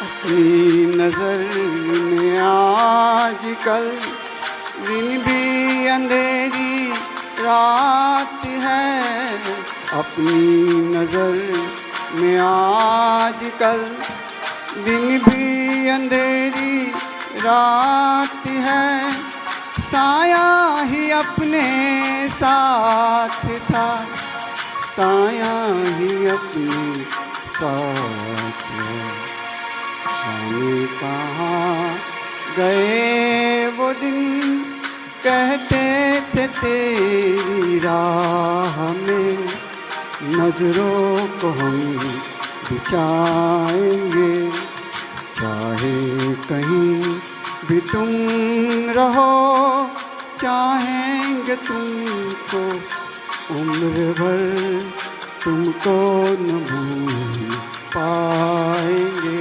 अपनी नज़र में आजकल दिन भी अंधेरी रात है, अपनी नज़र में आजकल दिन भी अंधेरी रात है, साया ही अपने साथ था, साया ही अपने साथ है। जाने कहाँ गए वो दिन कहते थे तेरी राह में नजरों को हम बिछाएंगे, चाहे कहीं भी तुम रहो चाहेंगे तुमको उम्र भर, तुमको न भूल पाएंगे।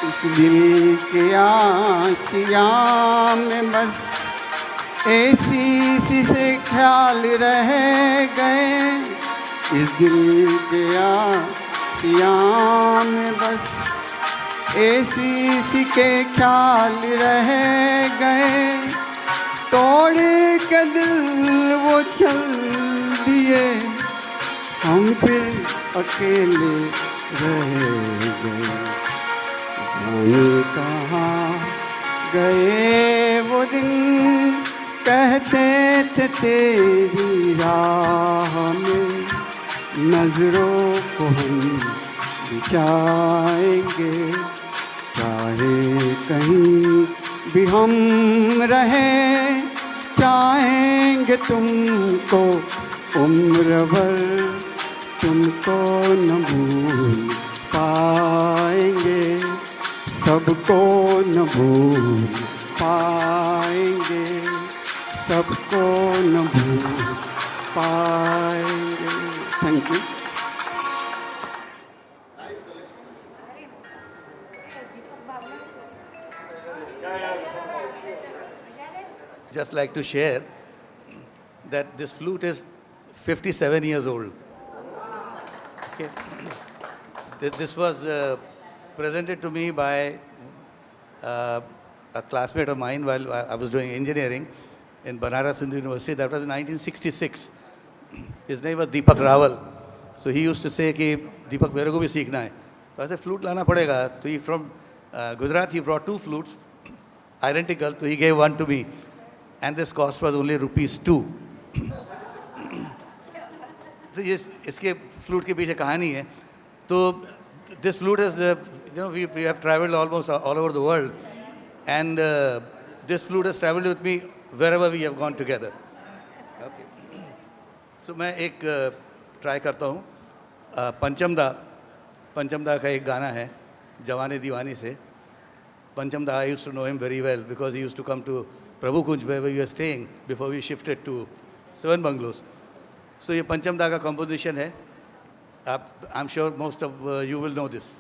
इस दिल के आशिया में बस ऐसी सी से ख्याल रह गए, इस दिल के आशिया में बस ऐसी सी के ख्याल रह गए, तोड़ के दिल वो चल दिए, हम फिर अकेले रह गए। जाने कहाँ गए वो दिन कहते थे तेरी राह में नजरों को हम बिछाएंगे, चाहे कहीं भी हम रहे चाहेंगे तुमको उम्र भर, तुमको न भूल पाएंगे, सबको न भूल पाएंगे, सबको न भूल पाएंगे। Thank you.
Just like to share that this flute is 57 years old. Okay. This was presented to me by a classmate of mine while I was doing engineering in Banaras Hindu University. That was in 1966. His name was Deepak Rawal. So he used to say कि दीपक मेरे को भी सीखना है, तो ऐसे flute लाना पड़ेगा। तो he from Gujarat, he brought 2 flutes, identical. So he gave one to me, and this cost was only ₹2. तो इसके फ्लूट के पीछे कहानी है। तो this flute is, we have traveled almost all over the world, and this flute has traveled with me wherever we have gone together. Okay. So मैं एक try करता हूँ पंचमदा पंचम दा का एक गाना है जवानी दीवानी से. Pancham da, I used to know him very well because he used to come to Prabhu Kunj where we were staying before we shifted to Seven Bungalows. So ये पंचम दा का composition है. I'm sure most of you will know this.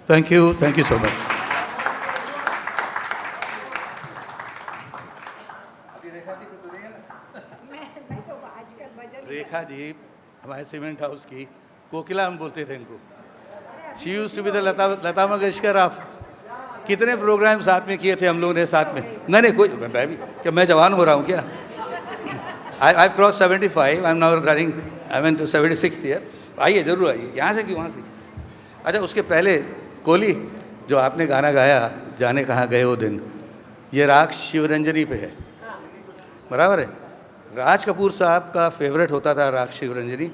Thank you so much. Rekha ji हमारे cement house की कोकिला हम बोलते थे इनको. She used to be the Lata Mangeshkar of. कितने प्रोग्राम साथ में किए थे हम लोगों ने साथ में. नहीं कोई मैं भी क्या मैं जवान हो रहा हूँ क्या. I cross 75. I am now running. I went to 76th year. आइए जरूर आइए. यहाँ से कि वहाँ से. अच्छा उसके पहले कोहली जो आपने गाना गाया जाने कहाँ गए वो दिन, ये राग शिवरंजनी पे है. बराबर है. राज कपूर साहब का फेवरेट होता था राग शिवरंजनी.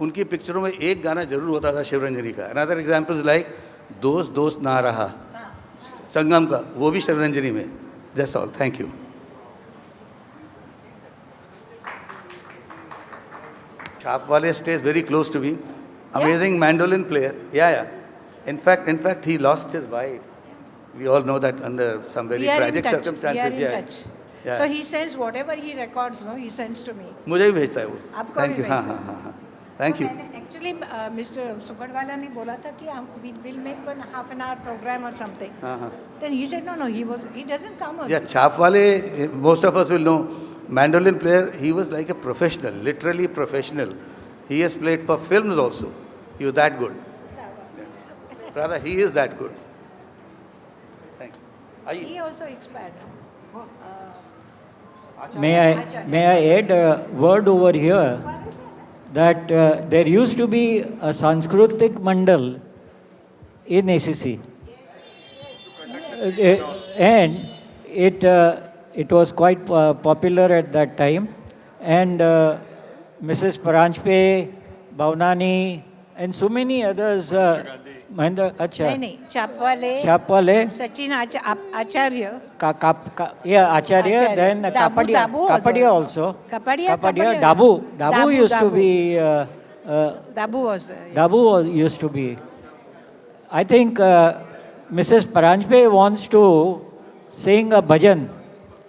उनकी पिक्चरों में एक गाना जरूर होता था शिवरंजनी का. अनदर एग्जाम्पल्स लाइक दोस्त दोस्त ना रहा संगम का, वो भी शिवरंजनी में. That's all. Thank you. छाप वाले stays very close to me. Amazing mandolin player. Yeah. In fact, he lost his wife. We all know that under some very tragic circumstances.
We are in touch.
Yeah.
So he sends whatever he records, no, he sends to me.
मुझे भी भेजता है वो.
आपको
Thank
भी
you.
भेजता
हाँ.
है.
Thank you.
Actually, Mr. Subadwala ने बोला था कि we will make one half an hour program or something.
हाँ.
Then he said no, he doesn't come.
Yeah, छाप वाले, most of us will know. Mandolin player, he was like a professional, literally professional. He has played for films also. He was that good. Rather, he is that good. Thank you.
He also expired.
May I add a word over here that there used to be a Sanskritic mandal in ACC. And it was quite popular at that time. And Mrs. Paranjpe, Bhavnani, and so many others. Mahendra,
नहीं नहीं चापवाले
Chapwale,
Sachin Acharya
yeah, Acharya,
Acharya.
then
Dabu
Kapadia also.
Kapadia.
Dabu used to be,
Dabu was
used to be. I think Mrs. Paranjpe wants to sing a bhajan,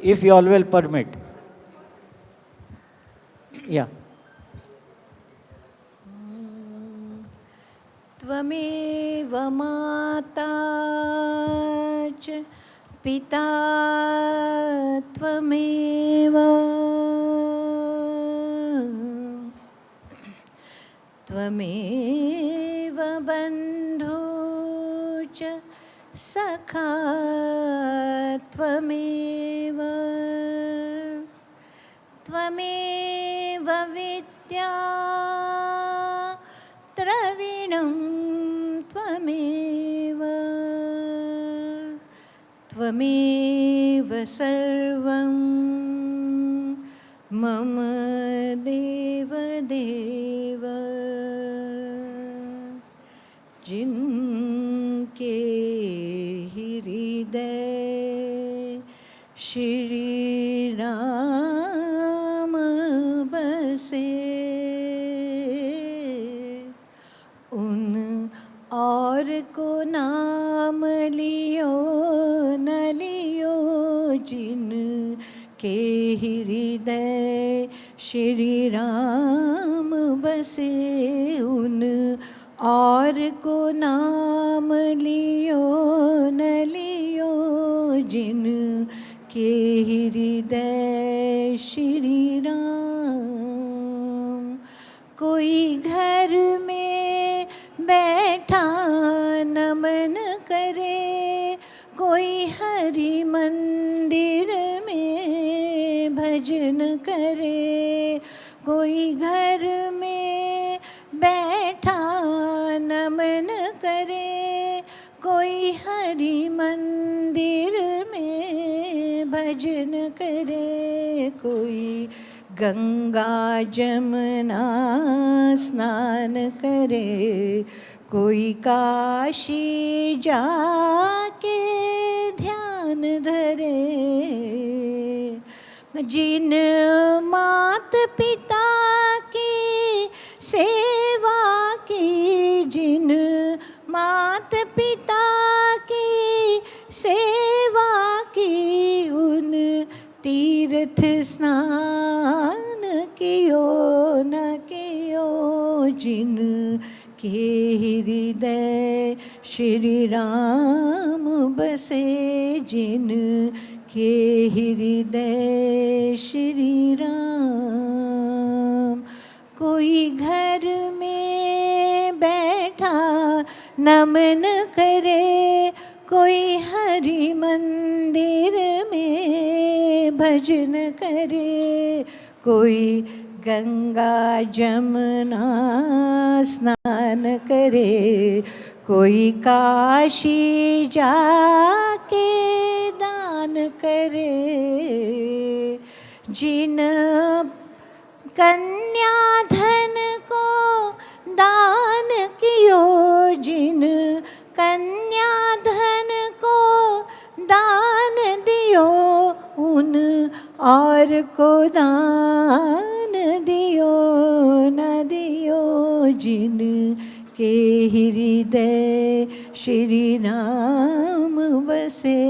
if you all will permit. Yeah.
त्वमेव माता च पिता त्वमेव त्वमेव बन्धु च सखा त्वमेव त्वमेव विद्या द्रविणं त्वमेव त्वमेव सर्वं मम देवदेव जिनके हृदय श्री राम बसे उन और को नाम लियो न लियो जिन के हृदय श्री राम बसे उन और को नाम लियो न लियो जिन के हृदय श्री राम कोई घर में बैठा नमन करे कोई हरि मंदिर में भजन करे कोई घर में बैठा नमन करे कोई हरि मंदिर में भजन करे कोई गंगा जमुना स्नान करे कोई काशी जाके ध्यान धरे जिन मात पिता की सेवा की जिन मात पिता की सेवा की उन तीर्थ स्नान कियो न कियो जिन के हृदय श्री राम बसे जिन के हृदय श्री राम कोई घर में बैठा नमन करे कोई हरि मंदिर में भजन करे कोई गंगा जमुना स्नान करे कोई काशी जाके दान करे जिन कन्या धन को दान कियो जिन कन्या धन को दान दियो उन और को दान दियो न दियो जिन के हृदय श्री राम बसे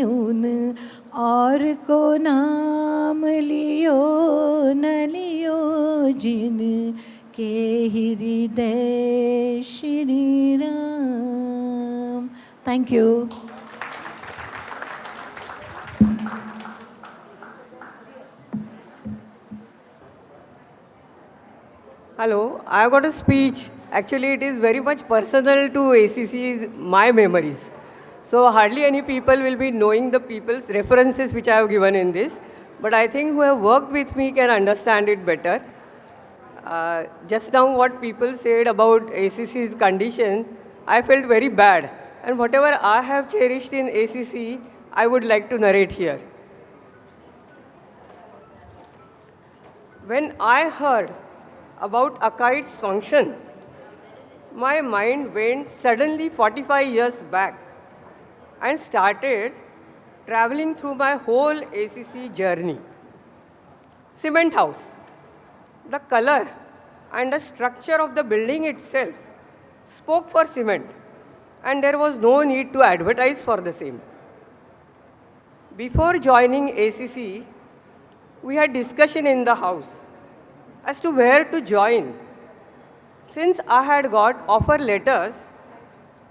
उन और को नाम लियो न लियो जिन के हृदय Shri Ram thank you
Hello, I got a speech. Actually, it is very much personal to ACC's my memories. So hardly any people will be knowing the people's references which I have given in this. But I think who have worked with me can understand it better. Just now what people said about ACC's condition, I felt very bad. And whatever I have cherished in ACC, I would like to narrate here. When I heard about Accites function, my mind went suddenly 45 years back and started traveling through my whole ACC journey. Cement house. The color and the structure of the building itself spoke for cement, and there was no need to advertise for the same. Before joining ACC, we had discussion in the house as to where to join, since I had got offer letters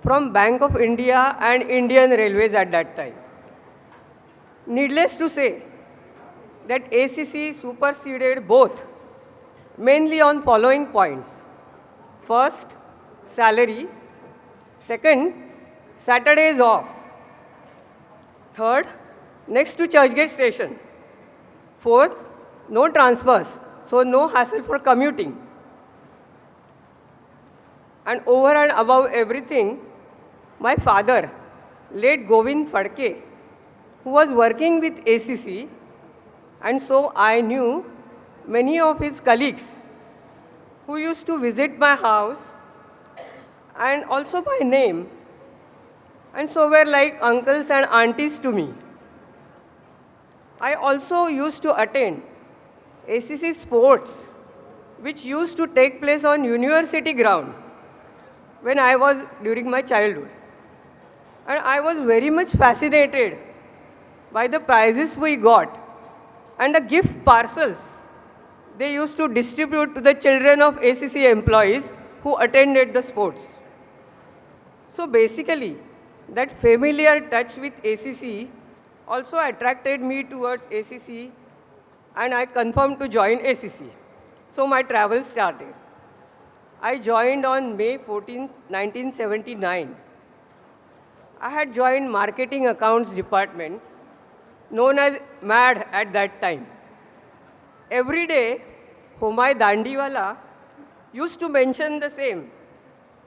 from Bank of India and Indian Railways at that time. Needless to say that ACC superseded both, mainly on following points. First, salary. Second, Saturdays off. Third, next to Churchgate station. Fourth, no transfers, so no hassle for commuting. And over and above everything, my father, late Govind Phadke, who was working with ACC, and so I knew many of his colleagues who used to visit my house and also by name, and so were like uncles and aunties to me. I also used to attend ACC sports, which used to take place on university ground when I was during my childhood. And I was very much fascinated by the prizes we got and the gift parcels they used to distribute to the children of ACC employees who attended the sports. So basically, that familiar touch with ACC also attracted me towards ACC, and I confirmed to join ACC. So my travel started. I joined on May 14, 1979. I had joined Marketing Accounts Department, known as MAD at that time. Every day, Homai Dandiwala used to mention the same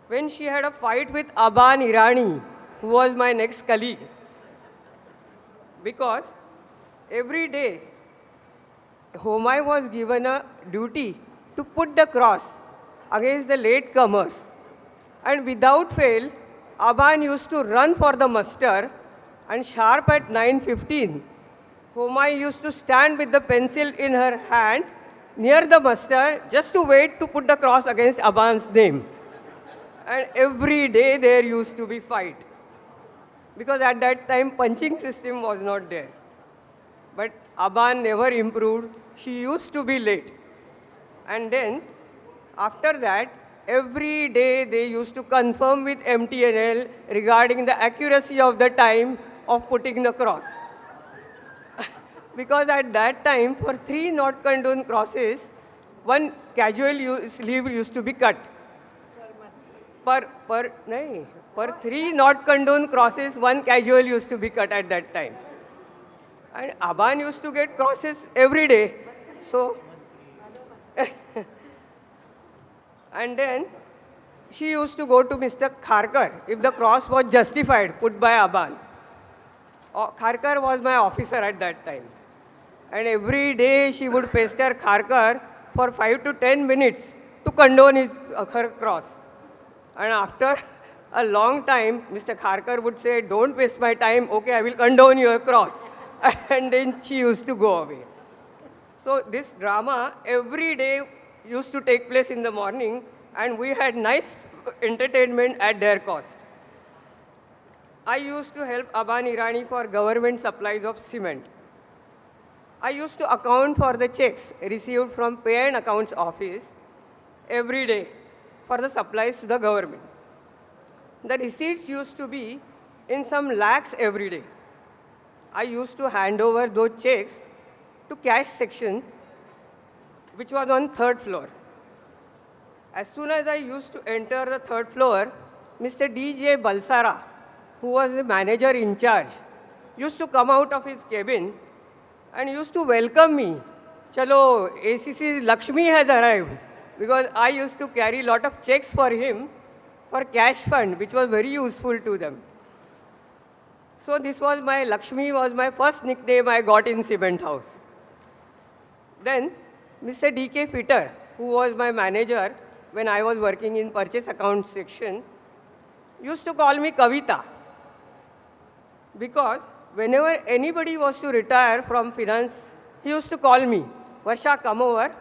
when she had a fight with Aban Irani, who was my next colleague. Because every day, Homai was given a duty to put the cross against the latecomers. And without fail, Aban used to run for the muster, and sharp at 9:15, Homai used to stand with the pencil in her hand near the muster just to wait to put the cross against Aban's name. And every day there used to be fight. Because at that time, punching system was not there. But Aban never improved. She used to be late. And then, after that, every day they used to confirm with MTNL regarding the accuracy of the time of putting the cross. Because at that time, for 3 not condoned crosses, one casual sleeve used to be cut. Per 3 not condoned crosses, one casual used to be cut at that time. And Aban used to get crosses every day. So, and then she used to go to Mr. Kharkar if the cross was justified, put by Aban. Kharkar was my officer at that time. And every day she would pester Kharkar for 5 to 10 minutes to condone her cross. And after a long time, Mr. Kharkar would say, "Don't waste my time, okay, I will condone your cross." And then she used to go away. So this drama every day used to take place in the morning, and we had nice entertainment at their cost. I used to help Aban Irani for government supplies of cement. I used to account for the checks received from Pay and Accounts Office every day for the supplies to the government. The receipts used to be in some lakhs every day. I used to hand over those checks to cash section, which was on 3rd floor. As soon as I used to enter the 3rd floor, Mr. DJ Balsara, who was the manager in charge, used to come out of his cabin and used to welcome me. Chalo, ACC's Lakshmi has arrived. Because I used to carry a lot of checks for him for cash fund, which was very useful to them. So this was my, Lakshmi was my first nickname I got in cement house. Then Mr. D.K. Fitter, who was my manager when I was working in purchase account section, used to call me Kavita. Because whenever anybody was to retire from finance, he used to call me, Varsha, come over.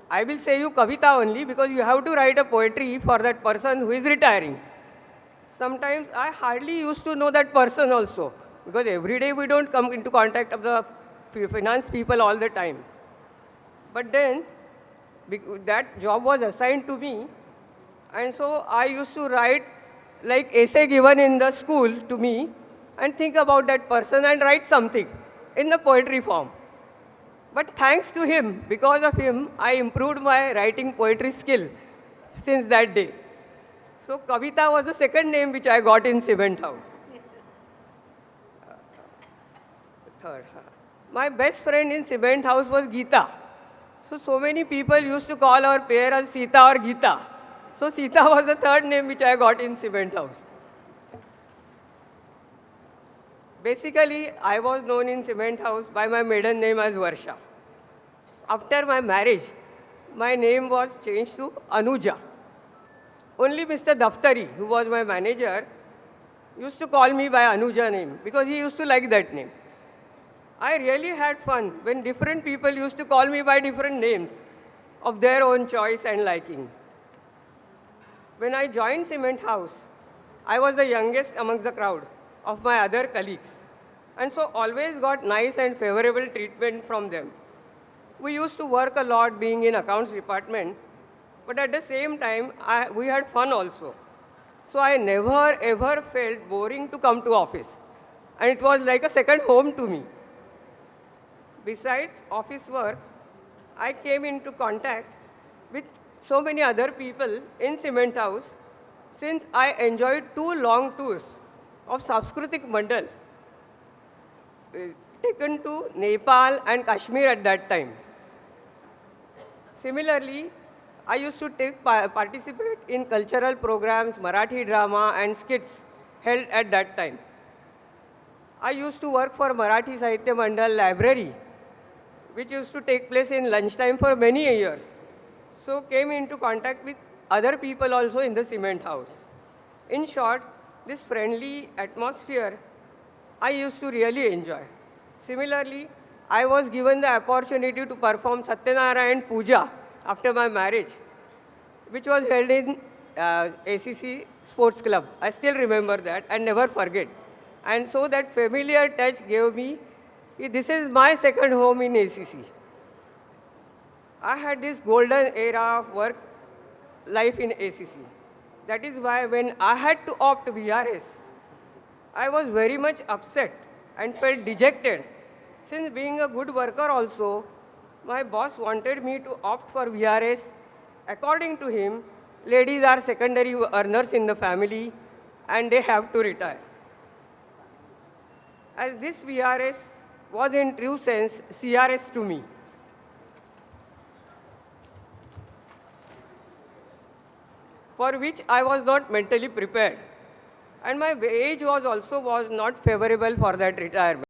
I will say you Kavita only because you have to write a poetry for that person who is retiring. Sometimes I hardly used to know that person also because every day we don't come into contact of the finance people all the time. But then that job was assigned to me, and so I used to write like essay given in the school to me and think about that person and write something in the poetry form. But thanks to him, because of him, I improved my writing poetry skill since that day. So Kavita was the second name which I got in cement house. Third. My best friend in cement house was Geeta. So many people used to call our pair as Sita or Geeta. So Sita was the third name which I got in cement house. Basically, I was known in cement house by my maiden name as Varsha. After my marriage, my name was changed to Anuja. Only Mr. Daftari, who was my manager, used to call me by Anuja name because he used to like that name. I really had fun when different people used to call me by different names of their own choice and liking. When I joined Cement House, I was the youngest amongst the crowd of my other colleagues, and so always got nice and favorable treatment from them. We used to work a lot being in accounts department, but at the same time, we had fun also. So I never ever felt boring to come to office, and it was like a second home to me. Besides office work, I came into contact with so many other people in Cement House since I enjoyed 2 long tours of Sanskritik Mandal taken to Nepal and Kashmir at that time. Similarly, I used to participate in cultural programs, Marathi drama and skits held at that time. I used to work for Marathi Sahitya Mandal library, which used to take place in lunchtime for many years. So came into contact with other people also in the cement house. In short, this friendly atmosphere I used to really enjoy. Similarly, I was given the opportunity to perform Satyanarayan Puja after my marriage, which was held in ACC Sports Club. I still remember that and never forget. And so that familiar touch gave me, this is my second home in ACC. I had this golden era of work life in ACC. That is why when I had to opt VRS, I was very much upset and felt dejected. Since being a good worker also, my boss wanted me to opt for VRS. According to him, ladies are secondary earners in the family and they have to retire. As this VRS was in true sense CRS to me. For which I was not mentally prepared. And my age was not favorable for that retirement.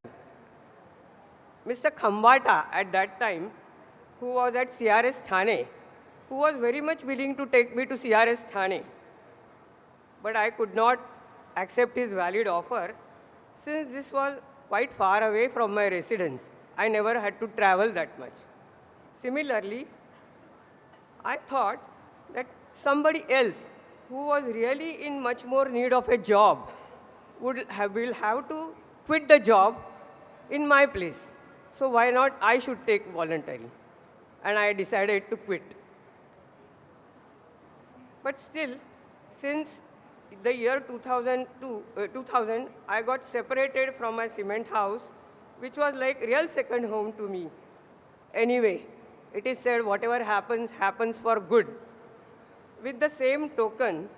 Mr. Khambata at that time, who was at CRS Thane, who was very much willing to take me to CRS Thane. But I could not accept his valid offer since this was quite far away from my residence. I never had to travel that much. Similarly, I thought that somebody else who was really in much more need of a job will have to quit the job in my place. So why not I should take voluntary? And I decided to quit. But still, since the year 2000, I got separated from my cement house, which was like real second home to me. Anyway, it is said whatever happens, happens for good. With the same token,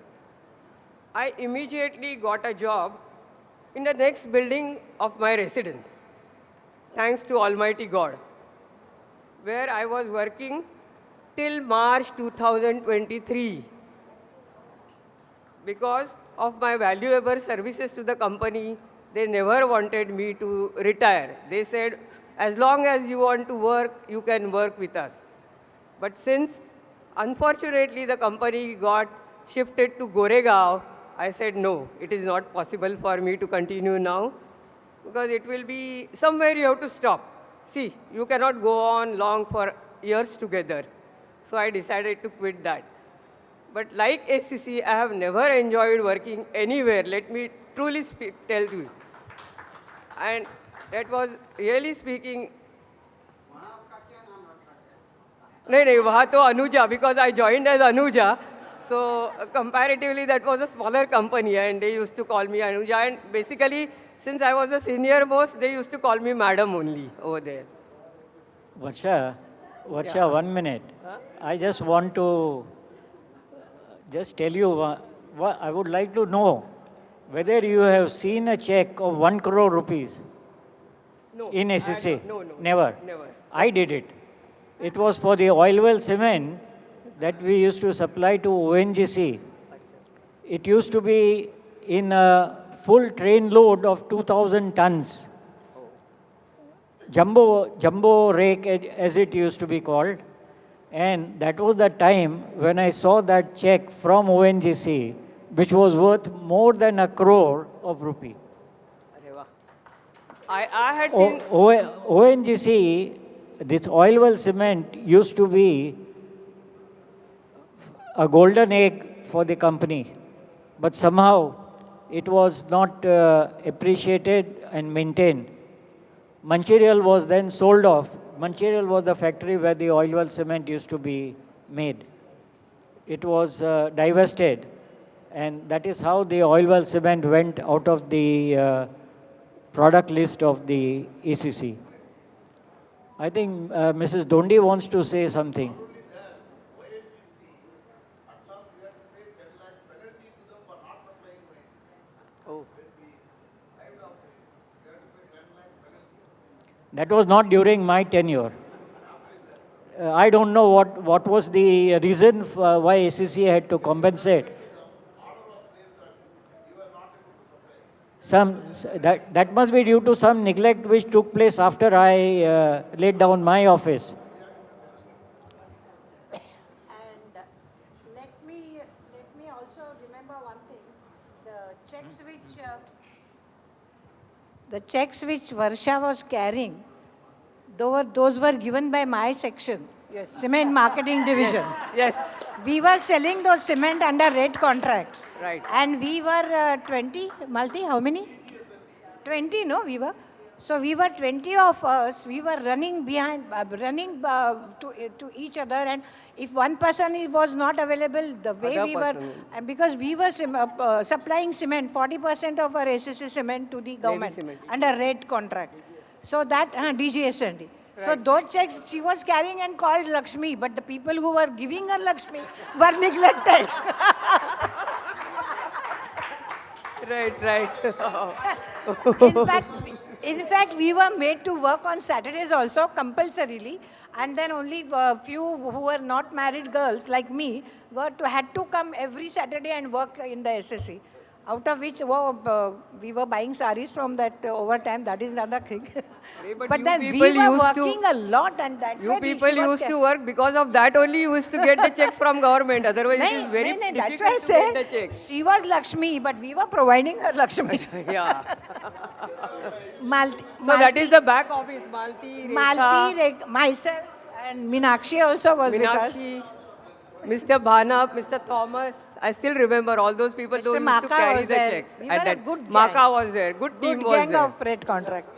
I immediately got a job in the next building of my residence, thanks to Almighty God, where I was working till March 2023. Because of my valuable services to the company, they never wanted me to retire. They said, as long as you want to work, you can work with us. But since, unfortunately, the company got shifted to Goregaon, I said, no, it is not possible for me to continue now, because it will be somewhere you have to stop. See, you cannot go on long for years together. So I decided to quit that. But like ACC, I have never enjoyed working anywhere. Let me truly tell you. And that was really speaking. No, वहाँ तो Anuja, because I joined as Anuja. So comparatively, that was a smaller company, and they used to call me Anuja. And basically, since I was a senior most, they used to call me Madam only over there.
Varsha, 1 minute.
Huh?
I just want to just tell you, I would like to know whether you have seen a check of 1 crore rupees
No.
in SSA.
No.
Never.
Never.
I did it. It was for the oil well cement that we used to supply to ONGC. It used to be in a full train load of 2,000 tons. Jumbo rake, as it used to be called. And that was the time when I saw that check from ONGC, which was worth more than 1 crore of rupee.
I had seen.
ONGC, this oil well cement used to be a golden egg for the company, but somehow it was not appreciated and maintained. Mancherial was then sold off. Mancherial was the factory where the oil well cement used to be made. It was divested, and that is how the oil well cement went out of the product list of the ECC. I think Mrs. Dondi wants to say something. That was not during my tenure. I don't know what was the reason why ACC had to compensate. That must be due to some neglect which took place after I laid down my office.
And let me also remember one thing. The checks which Varsha was carrying, those were given by my section,
Yes.
Cement Marketing Division.
Yes.
We were selling those cement under red contract.
Right.
And we were 20, Malti, how many? 20, no, we were. So we were 20 of us, we were running behind, to each other, and if one person was not available, the way
Other
we were,
person.
and because we were supplying cement, 40% of our SSC cement to the government
cement.
under red contract. So that, DGSND. So those checks she was carrying and called Lakshmi, but the people who were giving her Lakshmi were neglected.
Right.
In fact, we were made to work on Saturdays also compulsorily, and then only a few who were not married girls like me had to come every Saturday and work in the SSC. Out of which we were buying saris from that overtime. That is another thing. But then we were working a lot, and that's why
You people used to work because of that only you used to get the checks from government. Otherwise, it is very difficult
that's why I
to get the
said
checks.
she was Lakshmi, but we were providing her Lakshmi.
Yeah.
Malti,
So that is the back office. Malti, Rekha,
myself, and Meenakshi also was with us.
Meenakshi, Mr. Bhanap, Mr. Thomas. I still remember all those people who
Mr.
used to
Maka
carry
was
the
there.
checks.
We were a good gang.
Maka was there. Good team
Good
was
gang
there.
of red contract.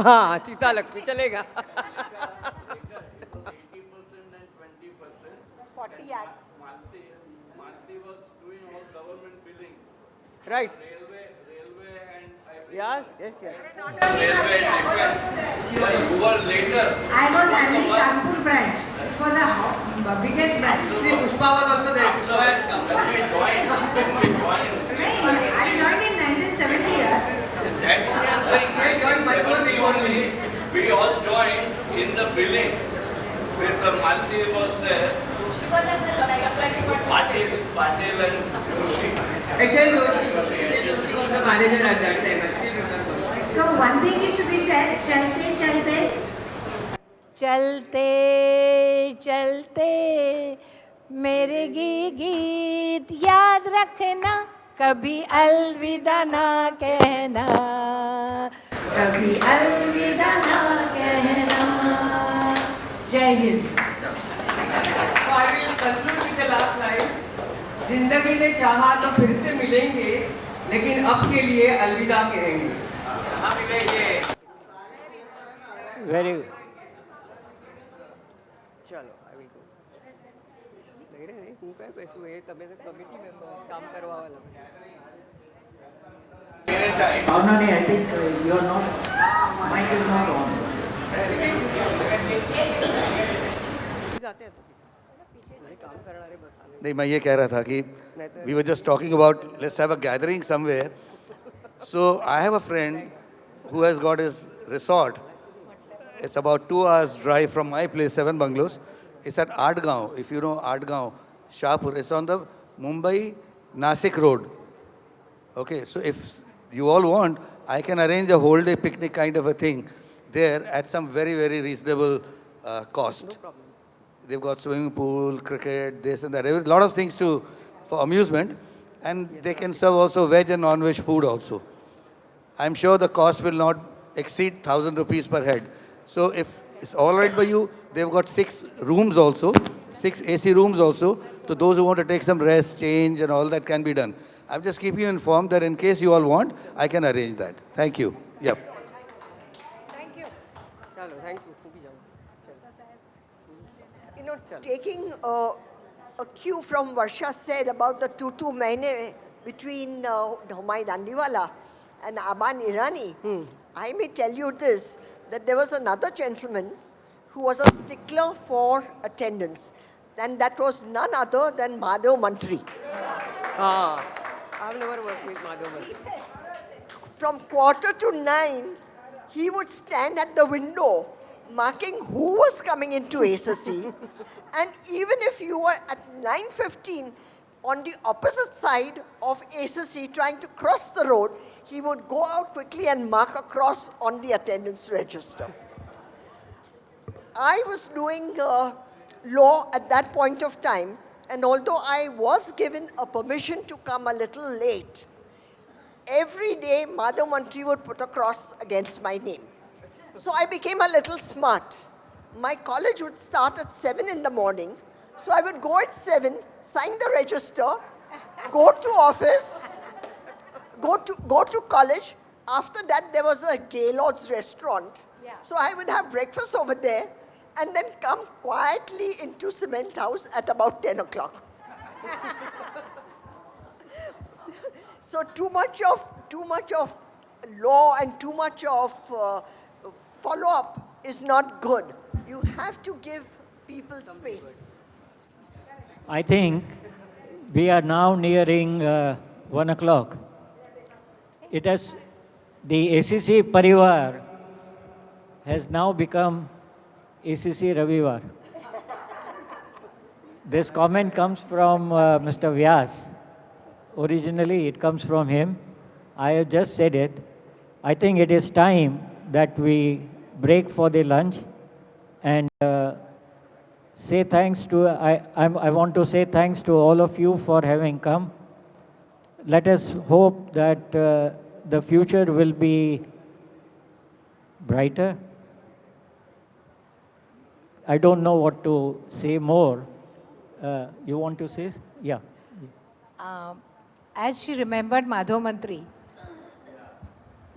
हाँ, Sita Lakshmi चलेगा.
40 act.
Malti was doing all government billing.
Right.
Railway and
Yes.
railway defense. You were later.
I was handling Kanpur branch. It was a biggest branch.
Pushpa was also there. Pushpa has come.
I joined in 1970.
That I'm saying 1970 only. We all joined in the billing. With the Malti was there. Patil and Joshi.
H.L. Joshi. H.L. Joshi was the manager at that time, I still remember.
So one thing is to be said, chalte chalte. चलते चलते मेरे गीत याद रखना कभी अलविदा ना कहना कभी अलविदा ना कहना जय Hind
So I will conclude with the last line. जिंदगी ने चाहा तो फिर से मिलेंगे, लेकिन अब के लिए अलविदा कहेंगे.
Very good.
चलो, I will go. नहीं रे, हूँ क्या पैसे हुए? तबे से कमिटी मेंबर काम करवा वाला.
Bhavnani, I think you are not, mic is not on.
जाते हैं तो. नहीं काम करना रे बस.
नहीं, मैं ये कह रहा था कि we were just talking about let's have a gathering somewhere. So I have a friend who has got his resort. It's about 2 hours drive from my place, 7 bungalows. It's at Adgaon. If you know Adgaon, Shahpur. It's on the Mumbai-Nasik road. Okay, so if you all want, I can arrange a whole day picnic kind of a thing there at some very, very reasonable cost. No problem. They've got swimming pool, cricket, this and that. A lot of things for amusement. And they can serve also veg and non-veg food also. I'm sure the cost will not exceed 1,000 rupees per head. So if it's all right by you, they've got 6 rooms also, 6 AC rooms also. So those who want to take some rest, change and all that can be done. I'm just keeping you informed that in case you all want, I can arrange that. Thank you. Yep.
Thank you. चलो, thank you.
You know, taking a cue from Varsha said about the 2 mahine between Humay Dandiwala and Aban Irani, I may tell you this, that there was another gentleman who was a stickler for attendance, and that was none other than Madhav Mantri.
I've never worked with Madhav Mantri.
From 8:45, he would stand at the window marking who was coming into SSC, and even if you were at 9:15 on the opposite side of SSC trying to cross the road, he would go out quickly and mark a cross on the attendance register. I was doing law at that point of time, and although I was given a permission to come a little late, every day Madhav Mantri would put a cross against my name. So I became a little smart. My college would start at 7 in the morning. So I would go at 7, sign the register, go to office, go to college. After that, there was a Gaylord's restaurant. Yeah. So I would have breakfast over there and then come quietly into Cement House at about 10 o'clock. So too much of law and too much of follow-up is not good. You have to give people space.
I think we are now nearing 1 o'clock. The ACC Parivar has now become ACC Ravivar. This comment comes from Mr. Vyas. Originally, it comes from him. I have just said it. I think it is time that we break for the lunch and say thanks to, I want to say thanks to all of you for having come. Let us hope that the future will be brighter. I don't know what to say more. You want to say? Yeah.
As she remembered Madhav Mantri,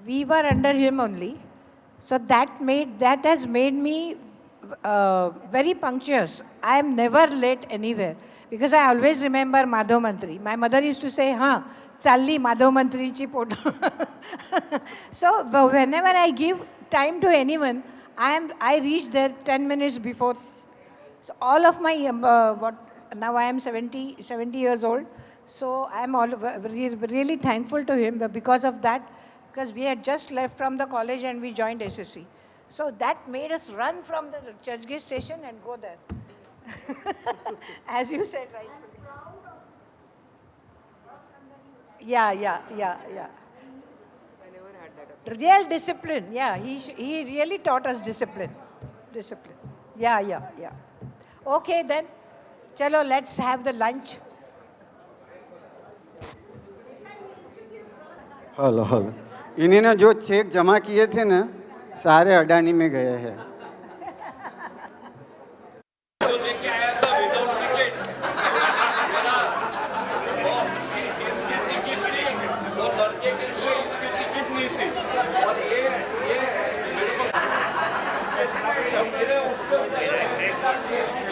we were under him only. So that has made me very punctuous. I am never late anywhere because I always remember Madhav Mantri. My mother used to say, "Ha, challi Madhav Mantri chi poto." So whenever I give time to anyone, I reach there 10 minutes before. So all of my now I am 70 years old. So I am really thankful to him because of that. Because we had just left from the college and we joined SSC. So that made us run from the Churchgate station and go there. As you said, right? Yeah. Real discipline, yeah. He really taught us discipline. Discipline. Yeah. Okay then. Chalo, let's have the lunch.
Hello hello इन्होंने जो check जमा किए थे ना सारे अडानी में गए हैं
तो लेके आया था विदाउट टिकट इसकी टिकट थी और लड़के के लिए इसकी टिकट नहीं थी और ये मेरे को